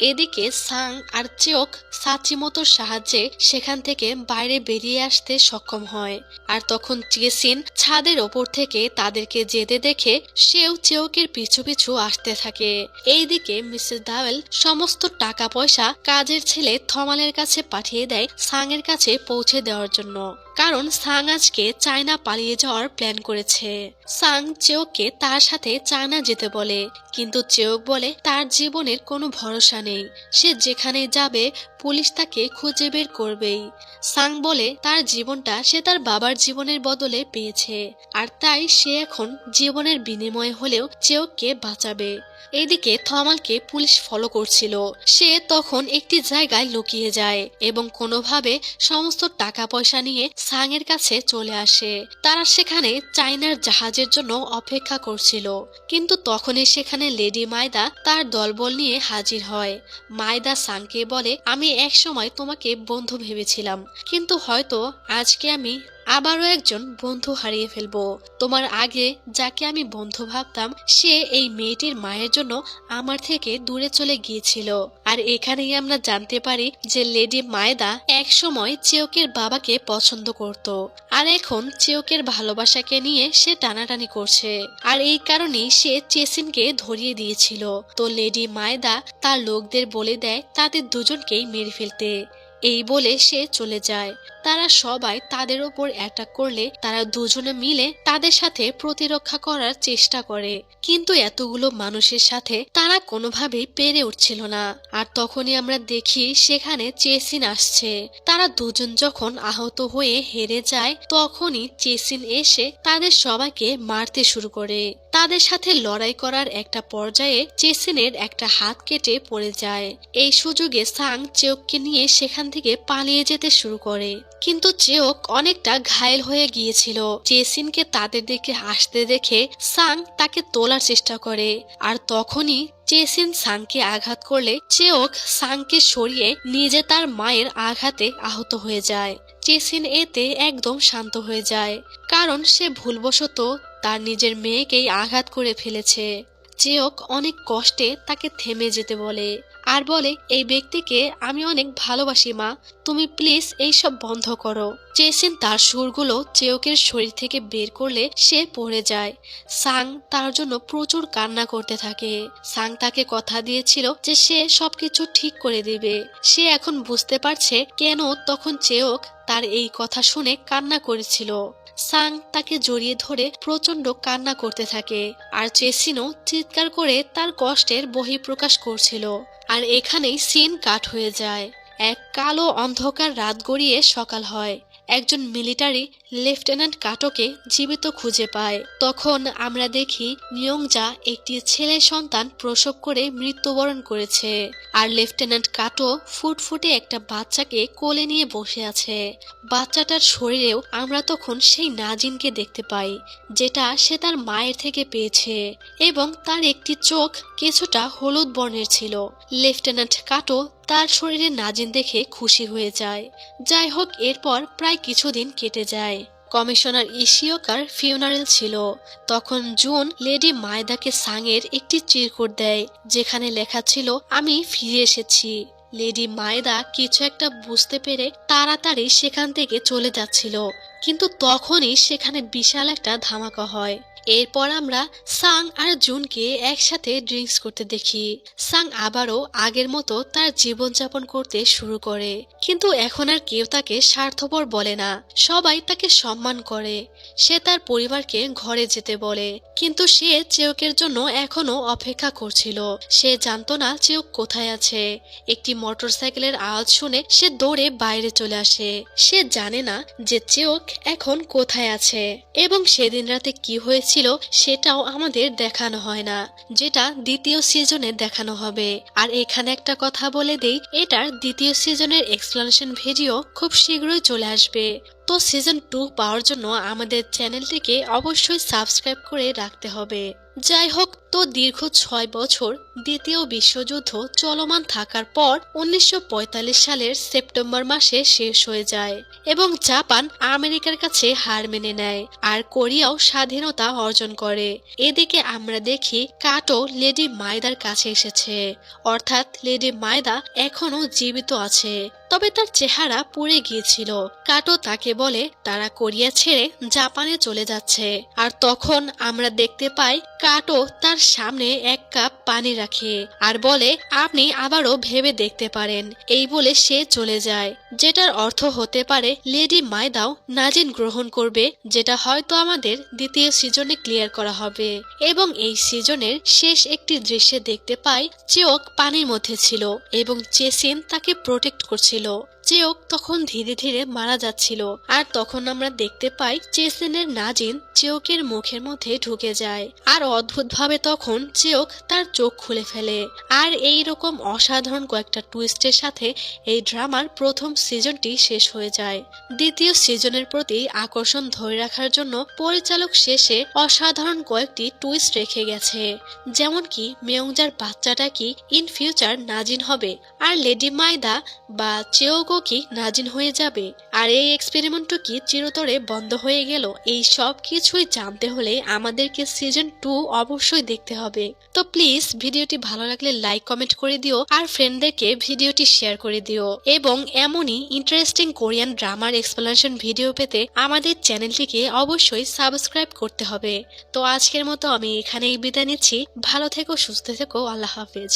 এদিকে সাং আর চেওক সাচিমোতোর সাহায্যে সেখান থেকে বাইরে বেরিয়ে আসতে সক্ষম হয়, আর তখন চেসিন ছাদের ওপর থেকে তাদেরকে যেতে দেখে সেও চেওকের পিছু পিছু আসতে থাকে। এইদিকে মিসেস দাওয়েল সমস্ত টাকা পয়সা কাজের ছেলে থমালের কাছে পাঠিয়ে দেয় সাং এর কাছে পৌঁছে দেওয়ার জন্য, কারণ সাং আজকে চায়না পালিয়ে যাওয়ার প্ল্যান করেছে। সাং চেওককে তার সাথে চায়না যেতে বলে, কিন্তু চেওক বলে তার জীবনের কোনো ভরসা নেই, সে যেখানে যাবে পুলিশ তাকে খুঁজে বের করবেই। সাং বলে তার জীবনটা সে তার বাবার জীবনের বদলে পেয়েছে, আর তাই সে এখন জীবনের বিনিময়ে হলেও চেওককে বাঁচাবে। এদিকে থমালকে পুলিশ ফলো করছিল। সে তখন একটি জায়গায় লুকিয়ে যায় এবং কোনোভাবে সমস্ত টাকা পয়সা নিয়ে সাং এর কাছে চলে আসে। তারা সেখানে চায়নার জাহাজের জন্য অপেক্ষা করছিল, কিন্তু তখনই সেখানে লেডি মায়দা তার দলবল নিয়ে হাজির হয়। মায়দা সাংকে বলে, আমি এক সময় তোমাকে বন্ধু ভেবেছিলাম, কিন্তু হয়তো আজকে আমি আবারও একজন বন্ধু হারিয়ে ফেলবো। তোমার আগে যাকে আমি বন্ধু ভাবতাম সে এই মেয়েটির মায়ের জন্য আমার থেকে দূরে চলে গিয়েছিল। আর এখানেই আমরা জানতে পারি যে লেডি মায়দা এক সময় চেওকের বাবাকে পছন্দ করত, আর এখন চেওকের ভালোবাসাকে নিয়ে সে টানাটানি করছে, আর এই কারণেই সে চেসিনকে ধরিয়ে দিয়েছিল। তো লেডি মায়দা তার লোকদের বলে দেয় তাদের দুজনকেই মেরে ফেলতে। এই বলে সে চলে যায়। তারা সবাই তাদের ওপর অ্যাটাক করলে তারা দুজনে মিলে তাদের সাথে প্রতিরক্ষা করার চেষ্টা করে, কিন্তু এতগুলো মানুষের সাথে তারা কোনোভাবেই পেরে উঠছিল না। আর তখনই আমরা দেখি সেখানে চেসিন আসছে। তারা দুজন যখন আহত হয়ে হেরে যায় তখনই চেসিন এসে তাদের সবাইকে মারতে শুরু করে। তাদের সাথে লড়াই করার একটা পর্যায়ে চেসিনের একটা হাত কেটে পড়ে যায়। এই সুযোগে সাং চেওককে নিয়ে সেখান থেকে পালিয়ে যেতে শুরু করে, কিন্তু চেওক অনেকটা ঘায়েল হয়ে গিয়েছিল। চেসিনকে তাদের দিকে আসতে দেখে সাং তাকে তোলার চেষ্টা করে, আর তখনই চেসিন সাংকে আঘাত করলে চেওক সাংকে সরিয়ে নিজে তার মায়ের আঘাতে আহত হয়ে যায়। চেসিন এতে একদম শান্ত হয়ে যায়, কারণ সে ভুলবশত তার নিজের মেয়েকেই আঘাত করে ফেলেছে। চেওক অনেক কষ্টে তাকে থেমে যেতে বলে, আর বলে, এই ব্যক্তিকে আমি অনেক ভালোবাসি মা, তুমি প্লিজ এইসব বন্ধ করো। চেসিন তার সুরগুলো চেওকের শরীর থেকে বের করলে সে পড়ে যায়। সাং তার জন্য প্রচুর কান্না করতে থাকে। সাং তাকে কথা দিয়েছিল যে সে সবকিছু ঠিক করে দিবে। সে এখন বুঝতে পারছে কেন তখন চেওক তার এই কথা শুনে কান্না করেছিল। সাং তাকে জড়িয়ে ধরে প্রচন্ড কান্না করতে থাকে, আর চেসিনও চিৎকার করে তার কষ্টের বহিঃপ্রকাশ করছিল। আর এখানেই সিন কাট হয়ে যায়। এক কালো অন্ধকার রাত গড়িয়ে সকাল হয়। একজন মিলিটারি লেফটেন্যান্ট কাটোকে জীবিত খুঁজে পায়। তখন আমরা দেখি মিয়ংজা একটি ছেলে সন্তান প্রসব করে মৃত্যুবরণ করেছে, আর লেফটেন্যান্ট কাটো ফুটফুটে একটা বাচ্চাকে কোলে নিয়ে বসে আছে। বাচ্চাটার শরীরেও আমরা তখন সেই নাজিনকে দেখতে পাই, যেটা সে তার মায়ের থেকে পেয়েছে, এবং তার একটি চোখ কিছুটা হলুদ বর্ণের ছিল। লেফটেন্যান্ট কাটো তার শরীরে নাজিন দেখে খুশি হয়ে যায়। যাই হোক, এরপর প্রায় কিছুদিন কেটে যায়। কমিশনার ইশিওকার ফিউনারেল ছিল। তখন জুন লেডি মায়দাকে সাংয়ের একটি চিরকুট দেয়, যেখানে লেখা ছিল, আমি ফিরে এসেছি। লেডি মায়দা কিছু একটা বুঝতে পেরে তাড়াতাড়ি সেখান থেকে চলে যাচ্ছিল, কিন্তু তখনই সেখানে বিশাল একটা ধামাকা হয়। এরপর আমরা সাং আর জুনকে একসাথে ড্রিঙ্কস করতে দেখি। সাং আবারও আগের মতো তার জীবনযাপন করতে শুরু করে, কিন্তু এখন আর কেউ তাকে স্বার্থপর বলে না, সবাই তাকে সম্মান করে। সে তার পরিবারকে ঘরে যেতে বলে, কিন্তু সে চেউকের জন্য এখনো অপেক্ষা করছিল। সে জানতো না চেউক কোথায় আছে। একটি মোটরসাইকেলের আওয়াজ শুনে সে দৌড়ে বাইরে চলে আসে। সে জানে না যে চেউক এখন কোথায় আছে, এবং সেদিন রাতে কি হয়েছিল সেটাও আমাদের দেখানো হয় না, যেটা দ্বিতীয় সিজনে দেখানো হবে। আর এখানে একটা কথা বলে দেই, এটার দ্বিতীয় সিজনের এক্সপ্লেনেশন ভিডিও খুব শীঘ্রই চলে আসবে। তো সিজন 2 পাওয়ার জন্য আমাদের চ্যানেলটিকে অবশ্যই সাবস্ক্রাইব করে রাখতে হবে। যাই হোক, তো দীর্ঘ 6 বছর দ্বিতীয় বিশ্বযুদ্ধ চলমান থাকার পর 1945 সালের সেপ্টেম্বর মাসে শেষ হয়ে যায়, এবং জাপান আমেরিকার কাছে হার মেনে নেয়, আর কোরিয়াও স্বাধীনতা অর্জন করে। এদিকে আমরা দেখি কাটো লেডি মায়দার কাছে এসেছে, অর্থাৎ লেডি মায়দা এখনো জীবিত আছে, তবে তার চেহারা পুড়ে গিয়েছিল। কাটো তাকে বলে তারা কোরিয়া ছেড়ে জাপানে চলে যাচ্ছে, আর তখন আমরা দেখতে পাই কাটো তার সামনে এক কাপ পানি রাখে আর বলে, আপনি আবারও ভেবে দেখতে পারেন। এই বলে সে চলে যায়, যেটার অর্থ হতে পারে লেডি মায়দাও নাজিন গ্রহণ করবে, যেটা হয়তো আমাদের দ্বিতীয় সিজনে ক্লিয়ার করা হবে। এবং এই সিজনের শেষ একটি দৃশ্যে দেখতে পাই চেওক পানির মধ্যে ছিল এবং চেসিন তাকে প্রোটেক্ট করছিল। চেওক তখন ধীরে ধীরে মারা যাচ্ছিল, আর তখন আমরা দেখতে পাই চেসিনের নাজিন চেওকের মুখের মধ্যে ঢুকে যায়, আর অদ্ভুতভাবে তখন চেওক তার চোখ খুলে ফেলে। আর এই রকম অসাধারণ কয়েকটা টুইস্টের সাথে এই ড্রামার প্রথম সিজনটি শেষ হয়ে যায়। দ্বিতীয় সিজনের প্রতি আকর্ষণ ধরে রাখার জন্য পরিচালক শেষে অসাধারণ কয়েকটি টুইস্ট রেখে গেছে, যেমন কি মেয়ংজার বাচ্চাটা কি ইন ফিউচার নাজিন হবে, আর লেডি মায়দা বা চেওগো কি নাজিন হয়ে যাবে, আর এই এক্সপেরিমেন্টও কি চিরতরে বন্ধ হয়ে গেল। এই সব কিছুই জানতে হলে আমাদেরকে সিজন 2 অবশ্যই দেখতে হবে। তো প্লিজ ভিডিওটি ভালো লাগলে লাইক কমেন্ট করে দিও, আর ফ্রেন্ডদেরকে ভিডিওটি শেয়ার করে দিও, এবং এমনই ইন্টারেস্টিং কোরিয়ান ড্রামার এক্সপ্লেনেশন ভিডিও পেতে আমাদের চ্যানেলটিকে অবশ্যই সাবস্ক্রাইব করতে হবে। তো আজকের মতো আমি এখানেই বিদায় নিচ্ছি। ভালো থেকো, সুস্থ থেকো, আল্লাহ হাফেজ।